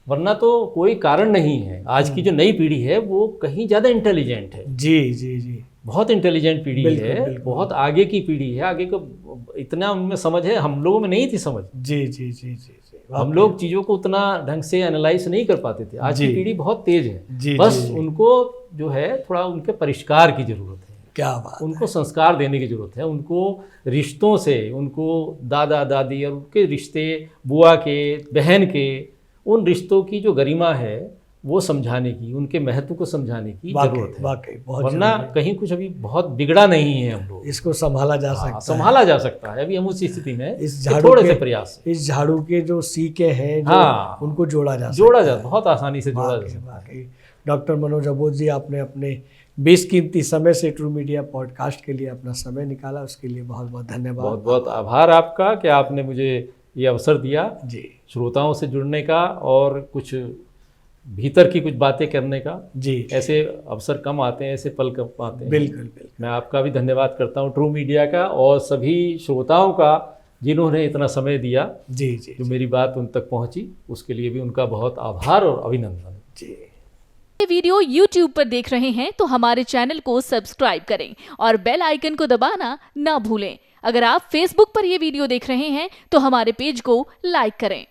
वरना तो कोई कारण नहीं है। आज की जो नई पीढ़ी है वो कहीं ज़्यादा इंटेलिजेंट है। जी जी जी बहुत इंटेलिजेंट पीढ़ी है, बहुत आगे की पीढ़ी है। आगे को इतना उनमें समझ है, हम लोगों में नहीं थी समझ। जी जी जी जी हम लोग चीज़ों को उतना ढंग से एनालाइज नहीं कर पाते थे। आज की पीढ़ी बहुत तेज है। बस उनको जो है थोड़ा उनके परिष्कार की ज़रूरत है। क्या बात। उनको संस्कार देने की ज़रूरत है। उनको रिश्तों से, उनको दादा दादी और उनके रिश्ते, बुआ के, बहन के, उन रिश्तों की जो गरिमा है वो समझाने की, उनके महत्व को समझाने की जरूरत है। वाकई बहुत। वरना कहीं कुछ अभी बहुत बिगड़ा नहीं है। हम लोग इसको संभाला जा सकता है। संभाला जा सकता है। अभी हम उसी स्थिति में इस थोड़े से प्रयास, इस झाड़ू के जो सीके हैं उनको जोड़ा जा बहुत आसानी से जोड़ा जा सकता है। डॉक्टर मनोज अबोध जी, आपने अपने बेशकीमती समय से ट्रू मीडिया पॉडकास्ट के लिए अपना समय निकाला, उसके लिए बहुत बहुत धन्यवाद। बहुत बहुत आभार आपका कि आपने मुझे ये अवसर दिया जी, श्रोताओं से जुड़ने का और कुछ भीतर की कुछ बातें करने का। जी, ऐसे अवसर कम आते हैं, ऐसे पल कम आते हैं। बिल्कुल बिल्कुल। मैं आपका भी धन्यवाद करता हूँ, ट्रू मीडिया का, और सभी श्रोताओं का जिन्होंने इतना समय दिया। जी जी। जो मेरी बात उन तक पहुँची, उसके लिए भी उनका बहुत आभार और अभिनंदन। जी। ये वीडियो YouTube पर देख रहे हैं तो हमारे चैनल को सब्सक्राइब करें और बेल आइकन को दबाना ना भूलें। अगर आप Facebook पर ये वीडियो देख रहे हैं तो हमारे पेज को लाइक करें।